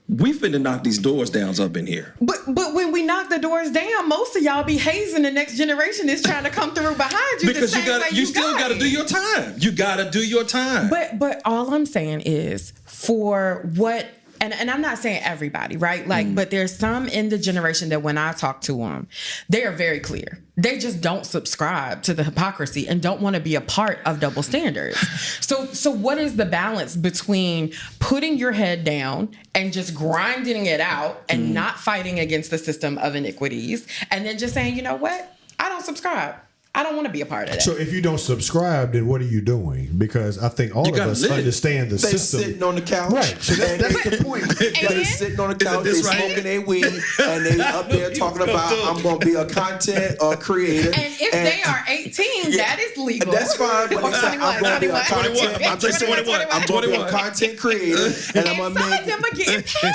Speaker 4: we finna knock these doors down up in here.
Speaker 5: But when we knock the doors down, most of y'all be hazing the next generation is trying to come through behind you.
Speaker 4: Because you still gotta do your time. You gotta do your time.
Speaker 5: But all I'm saying is for what. And I'm not saying everybody, right? But there's some in the generation that when I talk to them, they are very clear. They just don't subscribe to the hypocrisy and don't want to be a part of double standards. So what is the balance between putting your head down and just grinding it out and not fighting against the system of iniquities, and then just saying, you know what? I don't subscribe. I don't want to be a part of that.
Speaker 2: So if you don't subscribe, then what are you doing? Because I think all of
Speaker 4: gotta
Speaker 2: us
Speaker 4: live.
Speaker 2: understand the
Speaker 3: They
Speaker 2: system.
Speaker 3: sitting on the couch.
Speaker 2: Right. So that's the point.
Speaker 3: They sitting on the couch, they
Speaker 4: this right?
Speaker 3: smoking their weed, and they up there talking about, I'm going to be a content creator.
Speaker 5: And if they are 18, that is legal.
Speaker 3: That's fine. But
Speaker 5: Or
Speaker 3: they say, I'm going to be a
Speaker 5: 21.
Speaker 3: content. I'm just saying,
Speaker 4: 21.
Speaker 3: I'm going to be a content creator, and I'm
Speaker 5: And
Speaker 3: going to
Speaker 5: some of them
Speaker 3: make.
Speaker 5: are getting paid.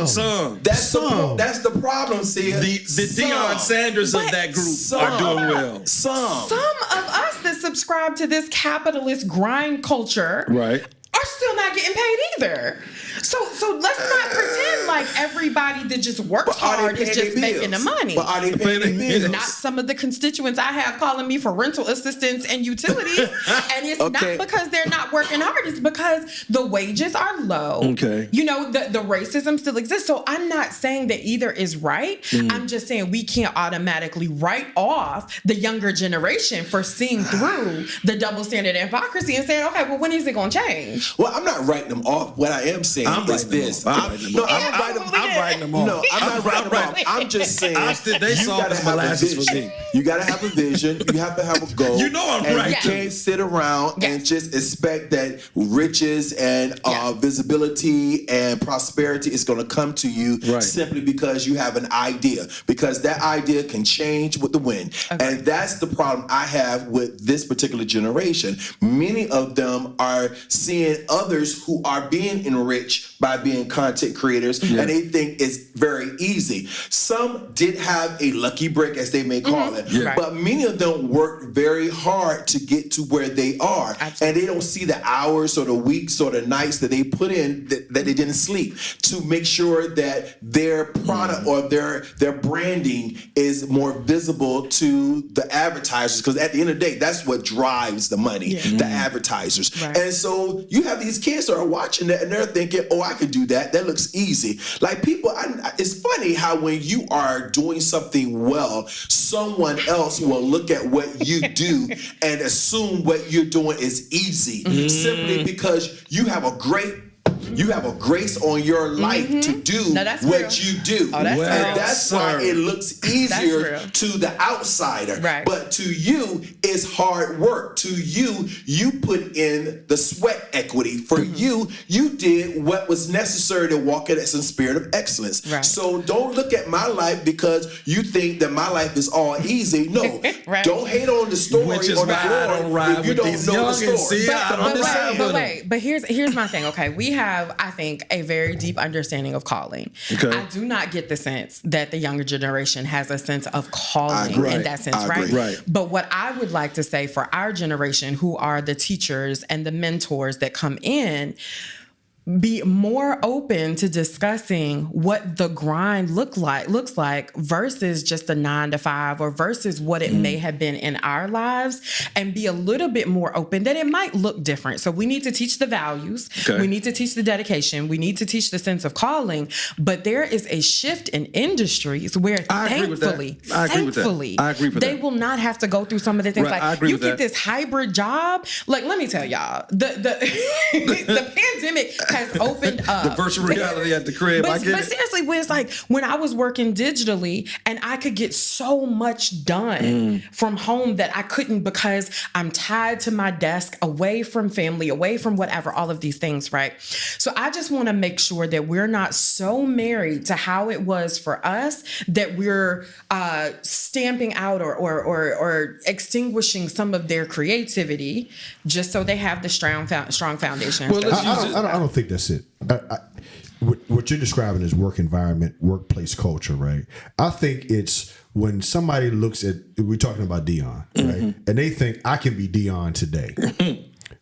Speaker 4: Some.
Speaker 3: That's the problem, see.
Speaker 4: The Deion Sanders of that group are doing well.
Speaker 5: Some of us that subscribe to this capitalist grind culture
Speaker 4: Right.
Speaker 5: are still not getting paid either. So let's not pretend like everybody that just works
Speaker 3: But are they
Speaker 5: hard is
Speaker 3: paying
Speaker 5: just
Speaker 3: their
Speaker 5: making the
Speaker 3: bills?
Speaker 5: money.
Speaker 3: But are they paying their bills?
Speaker 5: Not some of the constituents I have calling me for rental assistance and utilities. And it's
Speaker 3: Okay.
Speaker 5: not because they're not working hard. It's because the wages are low.
Speaker 4: Okay.
Speaker 5: You know, the racism still exists. So I'm not saying that either is right. I'm just saying we can't automatically write off the younger generation for seeing through the double standard and hypocrisy and saying, okay, well, when is it going to change?
Speaker 3: Well, I'm not writing them off. What I am saying
Speaker 4: I'm
Speaker 3: is
Speaker 4: writing them
Speaker 3: this.
Speaker 4: off. I'm writing them off. I'm writing them off.
Speaker 3: No, I'm not writing them off. I'm just saying.
Speaker 4: They
Speaker 3: you
Speaker 4: soft
Speaker 3: gotta
Speaker 4: as
Speaker 3: have a
Speaker 4: molasses for
Speaker 3: vision.
Speaker 4: me.
Speaker 3: You gotta have a vision. You have to have a goal.
Speaker 4: You know I'm
Speaker 3: and
Speaker 4: right.
Speaker 3: You
Speaker 5: Yes.
Speaker 3: can't sit around and
Speaker 5: Yes.
Speaker 3: just expect that riches and
Speaker 5: Yes.
Speaker 3: visibility and prosperity is going to come to you
Speaker 4: Right.
Speaker 3: simply because you have an idea. Because that idea can change with the wind.
Speaker 5: Okay.
Speaker 3: And that's the problem I have with this particular generation. Many of them are seeing others who are being enriched by being content creators, and they think it's very easy. Some did have a lucky break, as they may call it,
Speaker 5: Right.
Speaker 3: but many of them worked very hard to get to where they are.
Speaker 5: Absolutely.
Speaker 3: And they don't see the hours or the weeks or the nights that they put in that they didn't sleep to make sure that their product or their branding is more visible to the advertisers. Because at the end of the day, that's what drives the money, the advertisers.
Speaker 5: Right.
Speaker 3: And so you have these kids that are watching that and they're thinking, oh, I can do that. That looks easy. Like people, it's funny how when you are doing something well, someone else will look at what you do and assume what you're doing is easy simply because you have a grace on your life to do
Speaker 5: No, that's
Speaker 3: what
Speaker 5: real.
Speaker 3: you do.
Speaker 5: Oh, that's
Speaker 3: and
Speaker 5: real.
Speaker 3: that's why it looks easier
Speaker 5: real.
Speaker 3: to the outsider.
Speaker 5: Right.
Speaker 3: But to you, it's hard work. To you, you put in the sweat equity. For you did what was necessary to walk in some spirit of excellence.
Speaker 5: Right.
Speaker 3: So don't look at my life because you think that my life is all easy. No.
Speaker 5: Right.
Speaker 3: Don't hate on the story
Speaker 4: Which is
Speaker 3: or the
Speaker 4: why I
Speaker 3: glory
Speaker 4: don't ride
Speaker 3: if you
Speaker 4: with
Speaker 3: don't
Speaker 4: these
Speaker 3: know the
Speaker 4: youngins.
Speaker 3: story.
Speaker 4: See, I don't decide with them.
Speaker 5: But here's my thing. Okay, we have, I think, a very deep understanding of calling.
Speaker 4: Okay.
Speaker 5: I do not get the sense that the younger generation has a sense of
Speaker 3: I
Speaker 5: calling
Speaker 3: agree.
Speaker 5: in that sense,
Speaker 3: I
Speaker 5: right?
Speaker 3: agree.
Speaker 4: Right.
Speaker 5: But what I would like to say for our generation, who are the teachers and the mentors that come in, be more open to discussing what the grind looks like versus just a 9 to 5 or versus what it may have been in our lives, and be a little bit more open that it might look different. So we need to teach the values.
Speaker 4: Okay.
Speaker 5: We need to teach the dedication. We need to teach the sense of calling. But there is a shift in industries where
Speaker 4: I agree with that. I agree with that.
Speaker 5: thankfully,
Speaker 4: I agree with
Speaker 5: they
Speaker 4: that.
Speaker 5: will not have to go through some of the things
Speaker 4: Right, I
Speaker 5: like
Speaker 4: agree
Speaker 5: you
Speaker 4: with
Speaker 5: get
Speaker 4: that.
Speaker 5: this hybrid job. Like, let me tell y'all, the pandemic has opened up.
Speaker 4: The virtual reality at the crib. I
Speaker 5: But
Speaker 4: get it.
Speaker 5: seriously, when it's like when I was working digitally and I could get so much done from home that I couldn't because I'm tied to my desk, away from family, away from whatever, all of these things, right? So I just want to make sure that we're not so married to how it was for us that we're stamping out or extinguishing some of their creativity just so they have the strong foundation.
Speaker 4: Well, let's use it.
Speaker 2: I don't think that's it. What you're describing is work environment, workplace culture, right? I think it's when somebody looks at, we're talking about Deion, right? And they think, I can be Deion today.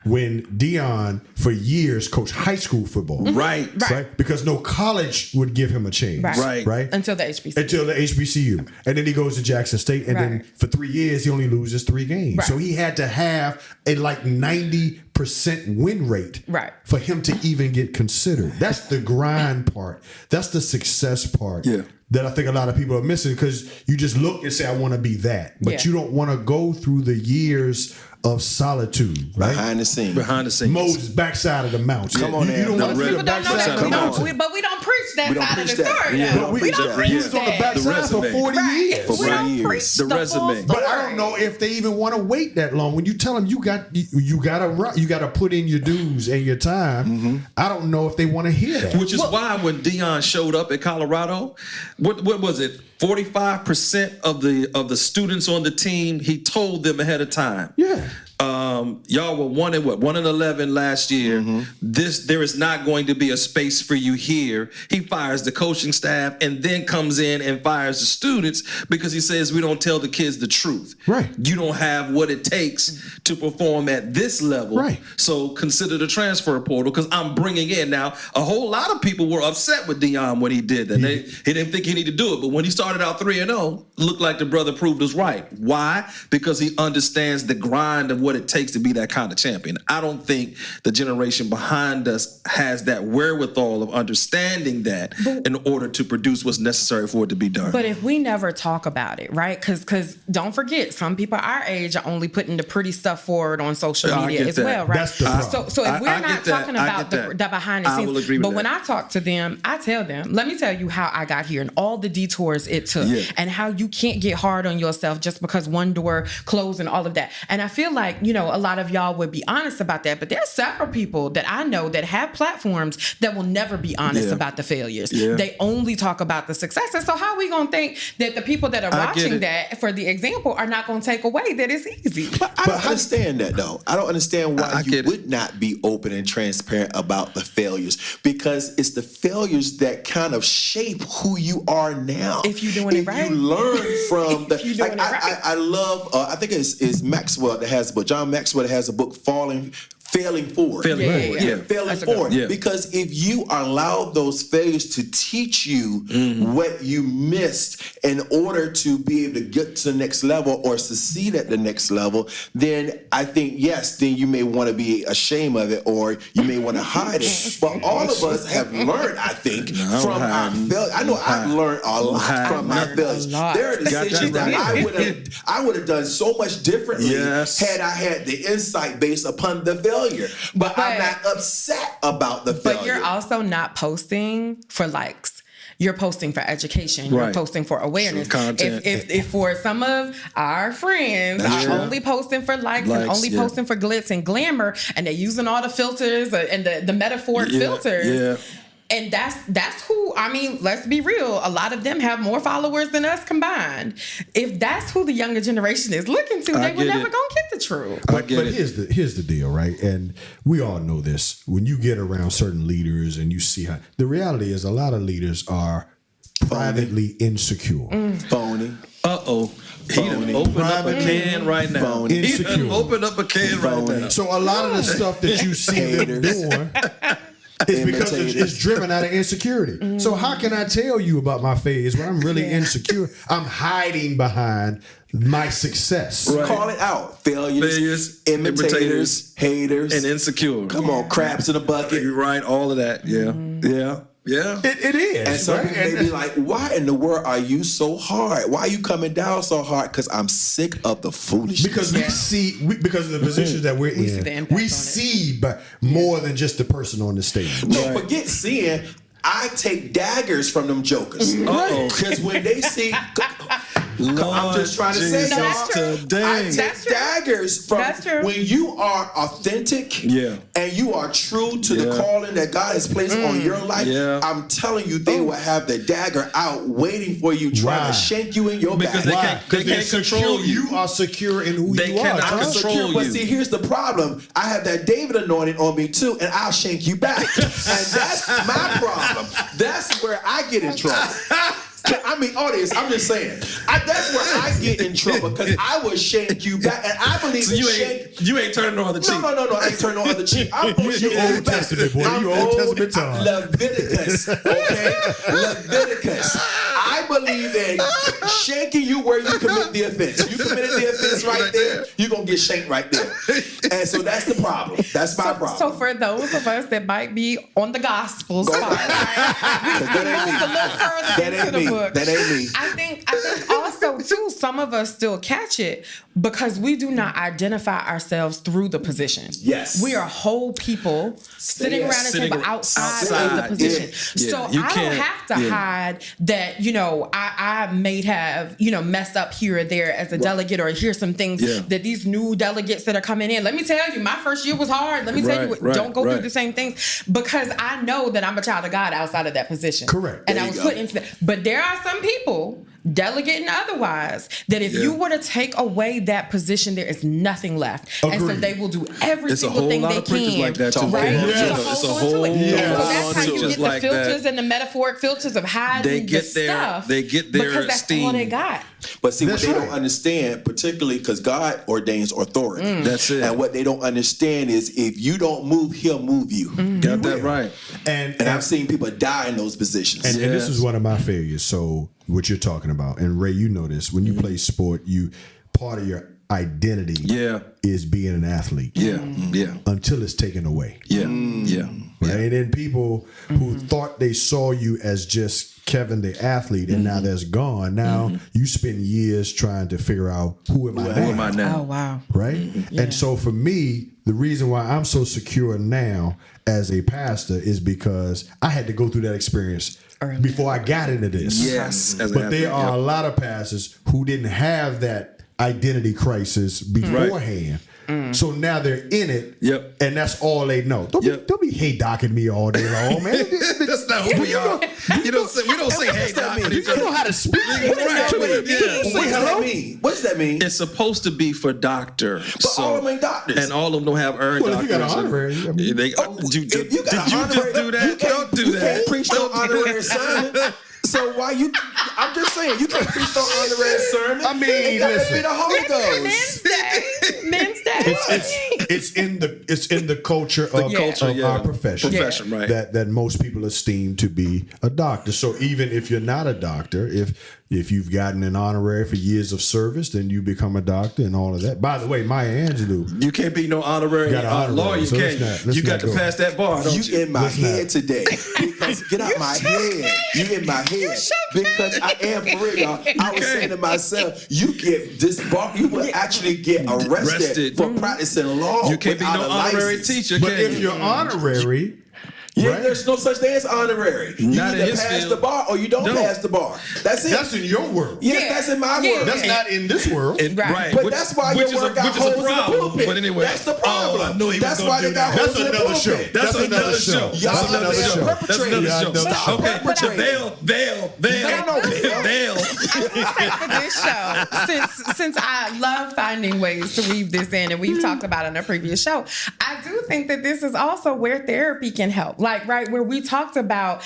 Speaker 2: When Deion, for years, coached high school football.
Speaker 4: Right.
Speaker 2: Right? Because no college would give him a chance.
Speaker 5: Right.
Speaker 2: Right?
Speaker 5: Until the HBCU.
Speaker 2: Until the HBCU. And then he goes to Jackson State. And then
Speaker 5: Right.
Speaker 2: for 3 years, he only loses 3 games.
Speaker 5: Right.
Speaker 2: So he had to have a like 90 50% win rate
Speaker 5: Right.
Speaker 2: for him to even get considered. That's the grind part. That's the success part.
Speaker 4: Yeah.
Speaker 2: That I think a lot of people are missing, because you just look and say, I want to be that. But you don't want to go through the years of solitude, right?
Speaker 3: Behind the scenes.
Speaker 2: Moses' backside of the mountain.
Speaker 3: Come on,
Speaker 2: you don't want to be
Speaker 5: People
Speaker 2: the
Speaker 5: don't know
Speaker 2: backside
Speaker 5: that.
Speaker 2: of the mountain.
Speaker 5: But we don't preach that
Speaker 3: We don't
Speaker 5: side of
Speaker 3: preach
Speaker 5: the
Speaker 3: that.
Speaker 5: story.
Speaker 3: Yeah,
Speaker 5: though.
Speaker 3: we
Speaker 5: We
Speaker 3: don't
Speaker 5: don't
Speaker 3: preach
Speaker 5: preach
Speaker 2: was on the
Speaker 5: that.
Speaker 2: backside for 40 years.
Speaker 5: We don't
Speaker 3: years.
Speaker 5: preach
Speaker 4: The
Speaker 5: the
Speaker 4: resume.
Speaker 5: full
Speaker 2: But I
Speaker 5: story.
Speaker 2: don't know if they even want to wait that long. When you tell them you gotta put in your dues and your time, I don't know if they want to hear that.
Speaker 4: Which is why when Deion showed up at Colorado, what was it? 45% of the students on the team, he told them ahead of time.
Speaker 2: Yeah.
Speaker 4: Y'all were 1-11 last year. There is not going to be a space for you here. He fires the coaching staff and then comes in and fires the students because he says we don't tell the kids the truth.
Speaker 2: Right.
Speaker 4: You don't have what it takes to perform at this level.
Speaker 2: Right.
Speaker 4: So consider the transfer portal, because I'm bringing in now. A whole lot of people were upset with Deion when he did that. He didn't think he needed to do it, but when he started out 3-0, looked like the brother proved us right. Why? Because he understands the grind of what it takes to be that kind of champion. I don't think the generation behind us has that wherewithal of understanding that in order to produce what's necessary for it to be done.
Speaker 5: But if we never talk about it, right? Because don't forget, some people our age are only putting the pretty stuff forward on social
Speaker 4: I
Speaker 5: media
Speaker 4: get
Speaker 5: as
Speaker 4: that.
Speaker 5: well, right?
Speaker 2: That's the problem.
Speaker 5: So if we're
Speaker 4: I
Speaker 5: not
Speaker 4: get that.
Speaker 5: talking
Speaker 4: I
Speaker 5: about
Speaker 4: get
Speaker 5: the
Speaker 4: that.
Speaker 5: behind the
Speaker 4: I
Speaker 5: scenes,
Speaker 4: will agree with
Speaker 5: but when
Speaker 4: that.
Speaker 5: I talk to them, I tell them, let me tell you how I got here and all the detours it took, and how you can't get hard on yourself just because one door closed and all of that. And I feel like, a lot of y'all would be honest about that, but there's several people that I know that have platforms that will never be honest about the failures. They only talk about the successes. So how are we going to think that the people that are watching that for the example are not going to take away that it's easy?
Speaker 3: But I don't understand that, though. I don't understand why you would not be open and transparent about the failures, because it's the failures that kind of shape who you are now.
Speaker 5: If you're doing it right.
Speaker 3: If you learn from the...
Speaker 5: you're doing it right.
Speaker 3: I love... I think it's Maxwell that has a book. John Maxwell that has a book, Failing Forward. Failing Forward.
Speaker 4: Yeah.
Speaker 3: Because if you allow those failures to teach you what you missed in order to be able to get to the next level or succeed at the next level, then I think, yes, then you may want to be ashamed of it, or you may want to hide it. But all of us have learned, I think, from our failures. I know I've learned a lot from my failures. There are decisions that I would have done so much differently had I had the insight based upon the failure. But I'm not upset about the failure.
Speaker 5: But you're also not posting for likes. You're posting for education. You're posting for awareness.
Speaker 4: Content.
Speaker 5: If for some of our friends are only posting for likes and only posting for glitz and glamour, and they're using all the filters and the metaphoric filters. And that's who, I mean, let's be real. A lot of them have more followers than us combined. If that's who the younger generation is looking to, they were never going to get the truth.
Speaker 2: But here's the deal, right? And we all know this. When you get around certain leaders and you see how, the reality is a lot of leaders are privately insecure.
Speaker 3: Phony.
Speaker 4: Uh-oh. He done opened up a can right now. He done opened up a can right now.
Speaker 2: So a lot of the stuff that you see them doing is because it's driven out of insecurity. So how can I tell you about my failures when I'm really insecure? I'm hiding behind my success.
Speaker 3: Right. Call it out. Failures, imitators, haters.
Speaker 4: And insecure.
Speaker 3: Come on, crabs in a bucket.
Speaker 4: You're right, all of that. Yeah. Yeah.
Speaker 2: It is.
Speaker 3: And some people may be like, why in the world are you so hard? Why are you coming down so hard? Because I'm sick of the foolishness.
Speaker 2: Because because of the positions that we're in, we see more than just the person on the stage.
Speaker 3: No, forget seeing. I take daggers from them jokers. Because when they see... I'm just trying to say, I take daggers from when you are authentic and you are true to the calling that God has placed on your life. I'm telling you, they will have the dagger out waiting for you, trying to shank you in your back.
Speaker 4: Because they can't control you.
Speaker 2: You are secure in who
Speaker 4: they
Speaker 2: you are.
Speaker 4: Cannot control you.
Speaker 3: But see, here's the problem. I have that David anointing on me too, and I'll shank you back. And that's my problem. That's where I get in trouble. I mean, audience, I'm just saying. That's where I get in trouble because I will shank you back, and I believe
Speaker 4: So you ain't turning on the cheek.
Speaker 3: No, I ain't turning on the cheek. I'm
Speaker 2: You Old Testament boy. You Old Testament time.
Speaker 3: Leviticus, okay? Leviticus. I believe in shanking you where you commit the offense. You committed the offense right there, you're going to get shanked right there. And so that's the problem. That's my problem.
Speaker 5: So for those of us that might be on the gospel side, right? We move a little further into the book.
Speaker 3: That ain't me.
Speaker 5: I think also too, some of us still catch it because we do not identify ourselves through the position.
Speaker 3: Yes.
Speaker 5: We are whole people sitting around a table outside of the position.
Speaker 4: Yeah.
Speaker 5: So I don't have to hide that, I may have, messed up here or there as a delegate, or here's some things that these new delegates that are coming in. Let me tell you, my first year was hard. Let me tell you, don't go through the same things, because I know that I'm a child of God outside of that position.
Speaker 2: Correct.
Speaker 5: And I was put into that. But there are some people, delegate and otherwise, that if you were to take away that position, there is nothing left.
Speaker 2: Agreed.
Speaker 5: And so they will do every single thing they can.
Speaker 4: Like that too.
Speaker 5: Right?
Speaker 4: It's a whole
Speaker 5: So that's how you
Speaker 4: just
Speaker 5: get the
Speaker 4: like
Speaker 5: filters
Speaker 4: that.
Speaker 5: and the metaphoric filters of hiding the stuff.
Speaker 4: They get their
Speaker 5: because that's all they got.
Speaker 3: But see,
Speaker 2: That's
Speaker 3: what they
Speaker 2: right.
Speaker 3: don't understand, particularly because God ordains authority.
Speaker 4: That's it.
Speaker 3: And what they don't understand is if you don't move, he'll move you.
Speaker 4: Got that right.
Speaker 2: And
Speaker 3: I've seen people die in those positions.
Speaker 2: And this is one of my failures. So what you're talking about, and Ray, you know this. When you play sport, part of your identity is being an athlete. Until it's taken away. Right? And then people who thought they saw you as just Kevin the athlete, and now that's gone. Now you spend years trying to figure out who am I now?
Speaker 5: Oh, wow.
Speaker 2: Right? And so for me, the reason why I'm so secure now as a pastor is because I had to go through that experience before I got into this.
Speaker 4: Yes.
Speaker 2: But there are a lot of pastors who didn't have that identity crisis beforehand. So now they're in it, and that's all they know. Don't be hey docking me all day long, man.
Speaker 4: That's not who we are. We don't say hey doc.
Speaker 2: You know how to speak.
Speaker 3: What does that mean?
Speaker 4: It's supposed to be for doctor.
Speaker 3: But all of them ain't doctors.
Speaker 4: And all of them don't have earned
Speaker 2: Well, if
Speaker 4: doctors.
Speaker 2: you got an honorary, I mean,
Speaker 3: If you got
Speaker 4: Did you just do that? Don't do
Speaker 3: You
Speaker 4: that.
Speaker 3: can't preach no honorary sermon. So why you? I'm just saying you can't preach no honorary sermon.
Speaker 2: I mean,
Speaker 3: it gotta
Speaker 2: listen.
Speaker 3: be the Holy Ghost.
Speaker 5: Men's Day.
Speaker 2: it's in the culture of our profession.
Speaker 4: Right.
Speaker 2: That most people esteem to be a doctor. So even if you're not a doctor, if you've gotten an honorary for years of service, then you become a doctor and all of that. By the way, Maya Angelou,
Speaker 4: You can't be no honorary lawyer.
Speaker 2: so
Speaker 4: You
Speaker 2: let's
Speaker 4: can't.
Speaker 2: not
Speaker 4: You got to
Speaker 2: go.
Speaker 4: pass that bar, don't
Speaker 3: You
Speaker 4: you?
Speaker 3: in my head today. Because get out my head. You in my head. Because I am for real, y'all. I was saying to myself, you get disbarred. You will actually get arrested for practicing law.
Speaker 4: You can't be no
Speaker 3: without a
Speaker 4: honorary
Speaker 3: license.
Speaker 4: teacher,
Speaker 2: But
Speaker 4: can
Speaker 2: if
Speaker 4: you?
Speaker 2: you're honorary,
Speaker 3: Yeah, there's no such thing as honorary. You
Speaker 4: Not in
Speaker 3: either
Speaker 4: his
Speaker 3: pass
Speaker 4: field.
Speaker 3: the bar or you don't pass the bar. That's it.
Speaker 2: that's in your world.
Speaker 3: Yes, that's in my world.
Speaker 2: That's not in this world.
Speaker 5: Right.
Speaker 3: But that's why your work got holes in the pulpit.
Speaker 4: But anyway,
Speaker 3: That's the problem.
Speaker 4: I knew he was
Speaker 3: That's
Speaker 4: gonna
Speaker 3: why
Speaker 4: do
Speaker 3: they got
Speaker 4: that.
Speaker 3: holes
Speaker 2: That's
Speaker 3: in the
Speaker 2: another show.
Speaker 3: pulpit.
Speaker 4: That's another show.
Speaker 3: Y'all
Speaker 2: That's another
Speaker 3: there
Speaker 2: show.
Speaker 4: That's another
Speaker 2: Yeah,
Speaker 4: show.
Speaker 2: another show.
Speaker 4: Okay, put your
Speaker 3: Perpetrating.
Speaker 4: veil.
Speaker 5: For this show, since I love finding ways to weave this in, and we've talked about it in a previous show, I do think that this is also where therapy can help. Like, right, where we talked about,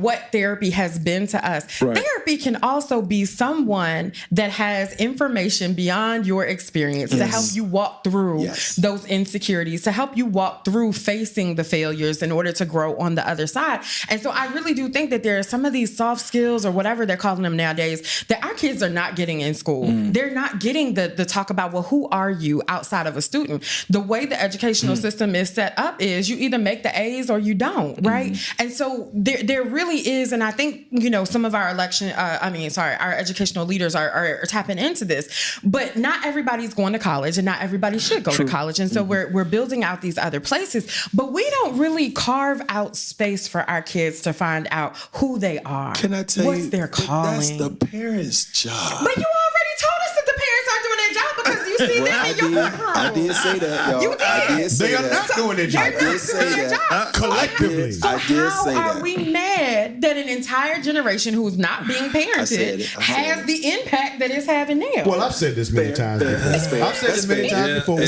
Speaker 5: what therapy has been to us.
Speaker 4: Right.
Speaker 5: Therapy can also be someone that has information beyond your experience to help you walk through those insecurities, to help you walk through facing the failures in order to grow on the other side. And so I really do think that there are some of these soft skills, or whatever they're calling them nowadays, that our kids are not getting in school. They're not getting the talk about, well, who are you outside of a student? The way the educational system is set up is you either make the A's or you don't, right? And so there really is, and I think, some of our our educational leaders are tapping into this, but not everybody's going to college, and not everybody should go to college. And so we're building out these other places, but we don't really carve out space for our kids to find out who they are.
Speaker 3: Can I tell
Speaker 5: what's
Speaker 3: you?
Speaker 5: their calling?
Speaker 3: That's the parents' job.
Speaker 5: But you already told us that the parents aren't doing their job because you see them in your courtroom.
Speaker 3: I did say that, y'all.
Speaker 5: You did.
Speaker 3: I did say
Speaker 2: They are
Speaker 3: that.
Speaker 2: not doing their job.
Speaker 3: I did say that.
Speaker 2: Collectively.
Speaker 3: I did
Speaker 5: How
Speaker 3: say
Speaker 5: are
Speaker 3: that.
Speaker 5: we mad that an entire generation who's not being parented has the impact that it's having now?
Speaker 2: Well, I've said this many times before.
Speaker 3: That's fair.
Speaker 2: I've said this many times before.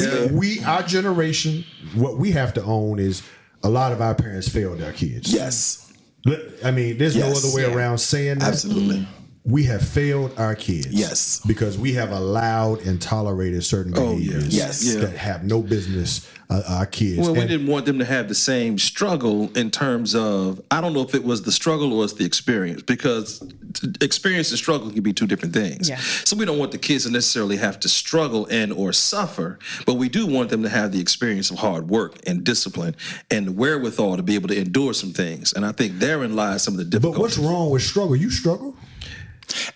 Speaker 2: Our generation, what we have to own is a lot of our parents failed our kids.
Speaker 3: Yes.
Speaker 2: I mean, there's no other way around saying that.
Speaker 3: Absolutely.
Speaker 2: we have failed our kids.
Speaker 3: Yes.
Speaker 2: Because we have allowed and tolerated certain behaviors
Speaker 3: yes.
Speaker 2: that have no business our kids.
Speaker 4: Well, we didn't want them to have the same struggle in terms of, I don't know if it was the struggle or it's the experience, because experience and struggle can be two different things.
Speaker 5: Yeah.
Speaker 4: So we don't want the kids to necessarily have to struggle and or suffer, but we do want them to have the experience of hard work and discipline and the wherewithal to be able to endure some things. And I think therein lies some of the difficulties.
Speaker 2: But what's wrong with struggle? You struggle?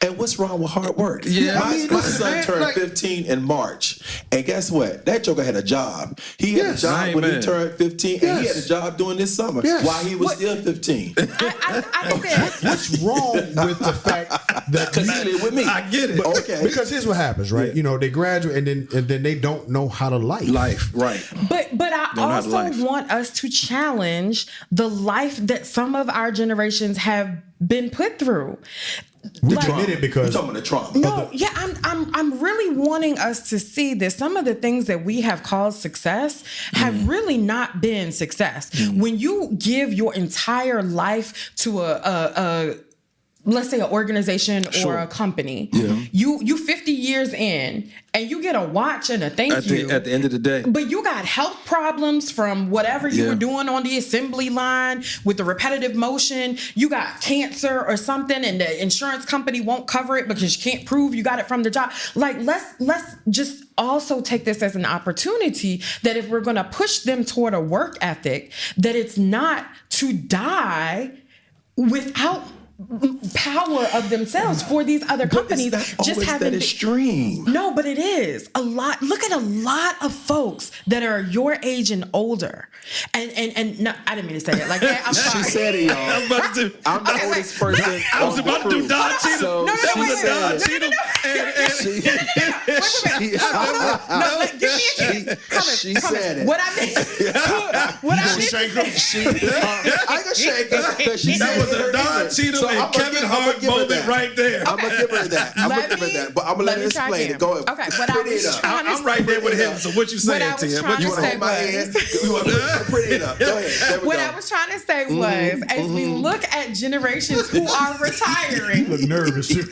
Speaker 3: And what's wrong with hard work?
Speaker 4: Yeah,
Speaker 3: my son turned 15 in March, and guess what? That joker had a job. He had a job when he turned 15, and he had a job doing this summer while he was still 15.
Speaker 5: I think that
Speaker 2: What's wrong with the fact that
Speaker 3: Because he lived with me.
Speaker 4: I get it.
Speaker 3: Okay.
Speaker 2: Because here's what happens, right? You know, they graduate and then they don't know how to life.
Speaker 4: Right.
Speaker 5: But I
Speaker 4: not life.
Speaker 5: also want us to challenge the life that some of our generations have been put through.
Speaker 2: We
Speaker 5: Like-
Speaker 2: committed because
Speaker 3: You're talking about the trauma.
Speaker 5: No, yeah, I'm really wanting us to see that some of the things that we have called success have really not been success. When you give your entire life to a let's say an organization or a company, you 50 years in and you get a watch and a thank you.
Speaker 4: At the end of the day.
Speaker 5: But you got health problems from whatever you were doing on the assembly line with the repetitive motion. You got cancer or something and the insurance company won't cover it because you can't prove you got it from the job. Like, let's just also take this as an opportunity that if we're going to push them toward a work ethic, that it's not to die without power of themselves for these other companies.
Speaker 3: But it's not
Speaker 5: just
Speaker 3: always
Speaker 5: having
Speaker 3: that extreme.
Speaker 5: No, but it is a lot. Look at a lot of folks that are your age and older, and no, I didn't mean to say it like that. I'm
Speaker 3: She
Speaker 5: sorry.
Speaker 3: said it, y'all.
Speaker 4: I was about to do.
Speaker 3: I'm the oldest person.
Speaker 4: I was about to do Don Cheadle.
Speaker 3: So
Speaker 5: No,
Speaker 3: she
Speaker 5: wait.
Speaker 3: said it.
Speaker 4: Cheadle.
Speaker 5: No, give me a chance.
Speaker 3: She said it.
Speaker 5: What I meant. What I meant.
Speaker 3: I ain't gonna shake her because she
Speaker 4: That
Speaker 3: said
Speaker 4: was
Speaker 3: it
Speaker 4: a
Speaker 3: her
Speaker 4: Don
Speaker 3: English.
Speaker 4: Cheadle
Speaker 3: So
Speaker 4: and
Speaker 3: I'ma
Speaker 4: Kevin
Speaker 3: give- I'ma
Speaker 4: Hart
Speaker 3: give her
Speaker 4: moment
Speaker 3: that.
Speaker 4: right there.
Speaker 3: I'm gonna give her that. I'm gonna
Speaker 5: Let
Speaker 3: give her
Speaker 5: me-
Speaker 3: that. But I'm gonna let her
Speaker 5: let me try
Speaker 3: explain
Speaker 5: again.
Speaker 3: it. Go ahead.
Speaker 5: Okay, what I
Speaker 3: Pretty
Speaker 5: was
Speaker 3: it up.
Speaker 5: trying to
Speaker 4: I'm right there with him. So what you
Speaker 5: What
Speaker 4: saying
Speaker 5: I
Speaker 4: to
Speaker 5: was
Speaker 4: him?
Speaker 5: trying
Speaker 3: You
Speaker 5: to
Speaker 3: want to
Speaker 5: say
Speaker 3: hold my
Speaker 5: was-
Speaker 3: hand? You want to pretty it up? Go ahead. There we
Speaker 5: What
Speaker 3: go.
Speaker 5: I was trying to say was, as we look at generations who are retiring,
Speaker 2: look nervous.
Speaker 5: people.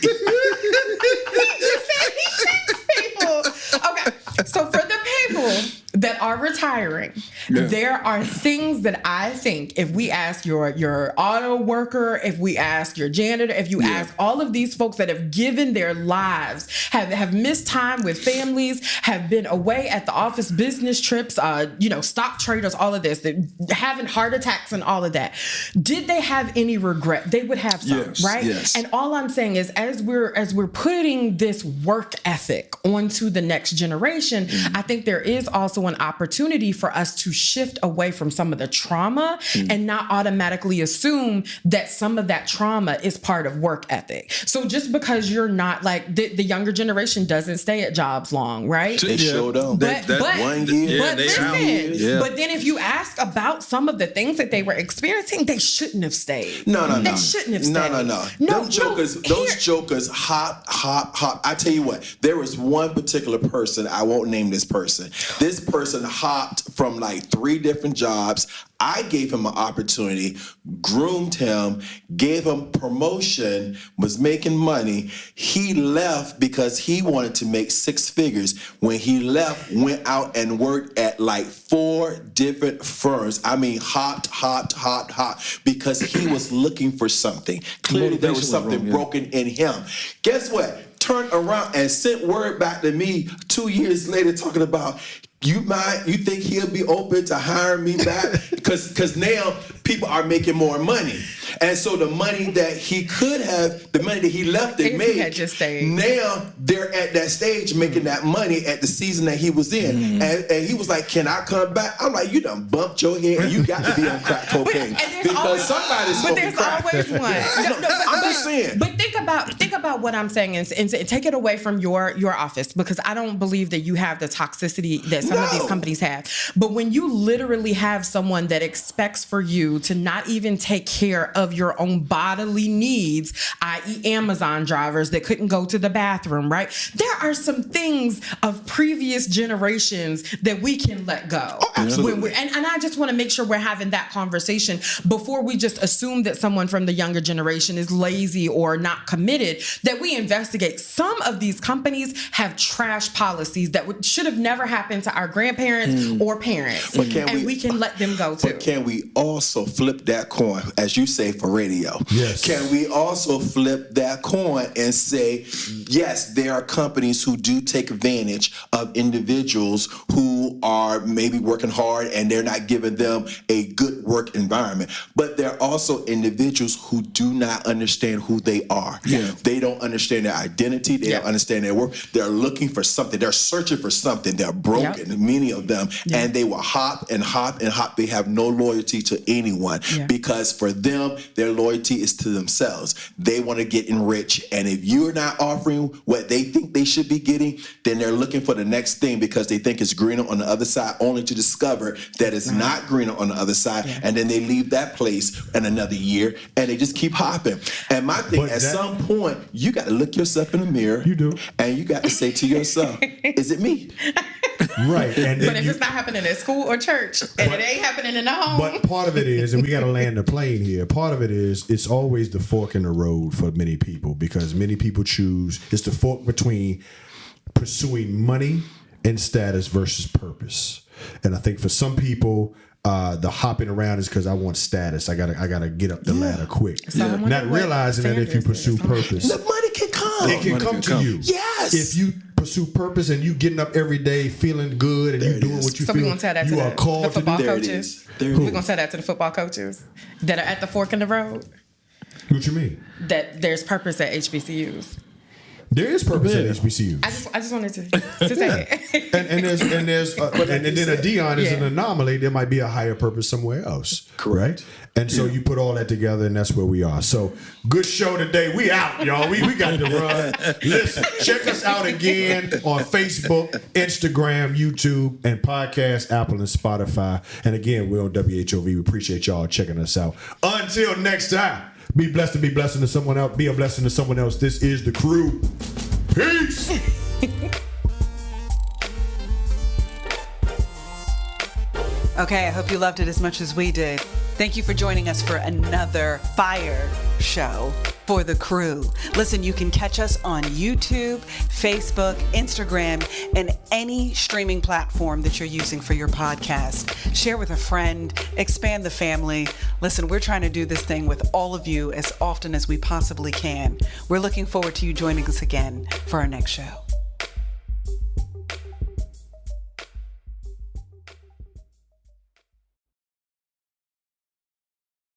Speaker 5: Okay, so for the people that are retiring, there are things that I think if we ask your auto worker, if we ask your janitor, if you ask all of these folks that have given their lives, have missed time with families, have been away at the office, business trips, stock traders, all of this, having heart attacks and all of that. Did they have any regret? They would have some,
Speaker 4: Yes,
Speaker 5: right?
Speaker 4: yes.
Speaker 5: And all I'm saying is, as we're putting this work ethic onto the next generation, I think there is also an opportunity for us to shift away from some of the trauma and not automatically assume that some of that trauma is part of work ethic. So just because you're not like the younger generation doesn't stay at jobs long, right?
Speaker 3: They sure don't.
Speaker 5: But
Speaker 3: 1 year.
Speaker 5: but
Speaker 4: they
Speaker 5: listen,
Speaker 4: out. Yeah.
Speaker 5: but then if you ask about some of the things that they were experiencing, they shouldn't have stayed.
Speaker 3: No.
Speaker 5: They shouldn't have stayed.
Speaker 3: No. Those jokers, hop. I tell you what, there was one particular person, I won't name this person. This person hopped from like 3 different jobs. I gave him an opportunity, groomed him, gave him promotion, was making money. He left because he wanted to make 6 figures. When he left, went out and worked at like 4 different firms. I mean, hopped, because he was looking for something. Clearly, there was something broken in him. Guess what? Turned around and sent word back to me 2 years later talking about, you think he'll be open to hiring me back? Because now people are making more money. And so the money that he could have, the money that he left and
Speaker 5: If
Speaker 3: made,
Speaker 5: he had just stayed.
Speaker 3: now they're at that stage making that money at the season that he was in. And he was like, can I come back? I'm like, you done bumped your head and you got to be on crack cocaine. Because somebody's
Speaker 5: But
Speaker 3: smoking
Speaker 5: there's
Speaker 3: crack.
Speaker 5: always one.
Speaker 3: I'm just saying.
Speaker 5: But think about what I'm saying and take it away from your office, because I don't believe that you have the toxicity that some of these companies have. But when you literally have someone that expects for you to not even take care of your own bodily needs, i.e. Amazon drivers that couldn't go to the bathroom, right? There are some things of previous generations that we can let go.
Speaker 3: Oh, absolutely.
Speaker 5: And I just want to make sure we're having that conversation before we just assume that someone from the younger generation is lazy or not committed, that we investigate. Some of these companies have trash policies that should have never happened to our grandparents or parents.
Speaker 3: But
Speaker 5: we can let them go too.
Speaker 3: But can we also flip that coin, as you say, for radio?
Speaker 2: Yes.
Speaker 3: Can we also flip that coin and say, yes, there are companies who do take advantage of individuals who are maybe working hard and they're not giving them a good work environment. But there are also individuals who do not understand who they are.
Speaker 4: Yeah.
Speaker 3: They don't understand their identity. They don't understand their work. They're looking for something. They're searching for something. They're broken, many of them, and they will hop and hop and hop. They have no loyalty to anyone because for them, their loyalty is to themselves. They want to get enriched. And if you're not offering what they think they should be getting, then they're looking for the next thing because they think it's greener on the other side, only to discover that it's not greener on the other side. And then they leave that place in another year and they just keep hopping. And my thing, at some point, you got to look yourself in the mirror.
Speaker 2: You do.
Speaker 3: And you got to say to yourself, is it me?
Speaker 2: Right. And
Speaker 5: But if it's not happening at school or church and it ain't happening in the home.
Speaker 2: But part of it is, and we got to land the plane here, part of it is it's always the fork in the road for many people because many people choose, it's the fork between pursuing money and status versus purpose. And I think for some people, the hopping around is because I want status. I gotta get up the ladder quick.
Speaker 5: So
Speaker 2: Not realizing that if you pursue purpose,
Speaker 3: The money can come.
Speaker 2: it can come to you.
Speaker 3: Yes.
Speaker 2: If you pursue purpose and you getting up every day feeling good and you doing what you
Speaker 5: So
Speaker 2: feel
Speaker 5: we're gonna tell that to
Speaker 2: you are
Speaker 5: the
Speaker 2: called to
Speaker 5: football
Speaker 2: do.
Speaker 3: There it
Speaker 5: coaches.
Speaker 3: is. There it
Speaker 5: We're
Speaker 3: is.
Speaker 5: gonna tell that to the football coaches that are at the fork in the road.
Speaker 2: What you mean?
Speaker 5: That there's purpose at HBCUs.
Speaker 2: There is purpose at HBCU.
Speaker 5: I just wanted to say it.
Speaker 2: and then a Dion is an anomaly. There might be a higher purpose somewhere else.
Speaker 3: Correct.
Speaker 2: Right? And so you put all that together, and that's where we are. So good show today. We out, y'all. We got to run. Listen, check us out again on Facebook, Instagram, YouTube, and podcast, Apple, and Spotify. And again, we're on WHOV. We appreciate y'all checking us out. Until next time, be blessed and be blessing to someone else. Be a blessing to someone else. This is The Crew. Peace.
Speaker 1: Okay, I hope you loved it as much as we did. Thank you for joining us for another fire show for The Crew. Listen, you can catch us on YouTube, Facebook, Instagram, and any streaming platform that you're using for your podcast. Share with a friend, expand the family. Listen, we're trying to do this thing with all of you as often as we possibly can. We're looking forward to you joining us again for our next show.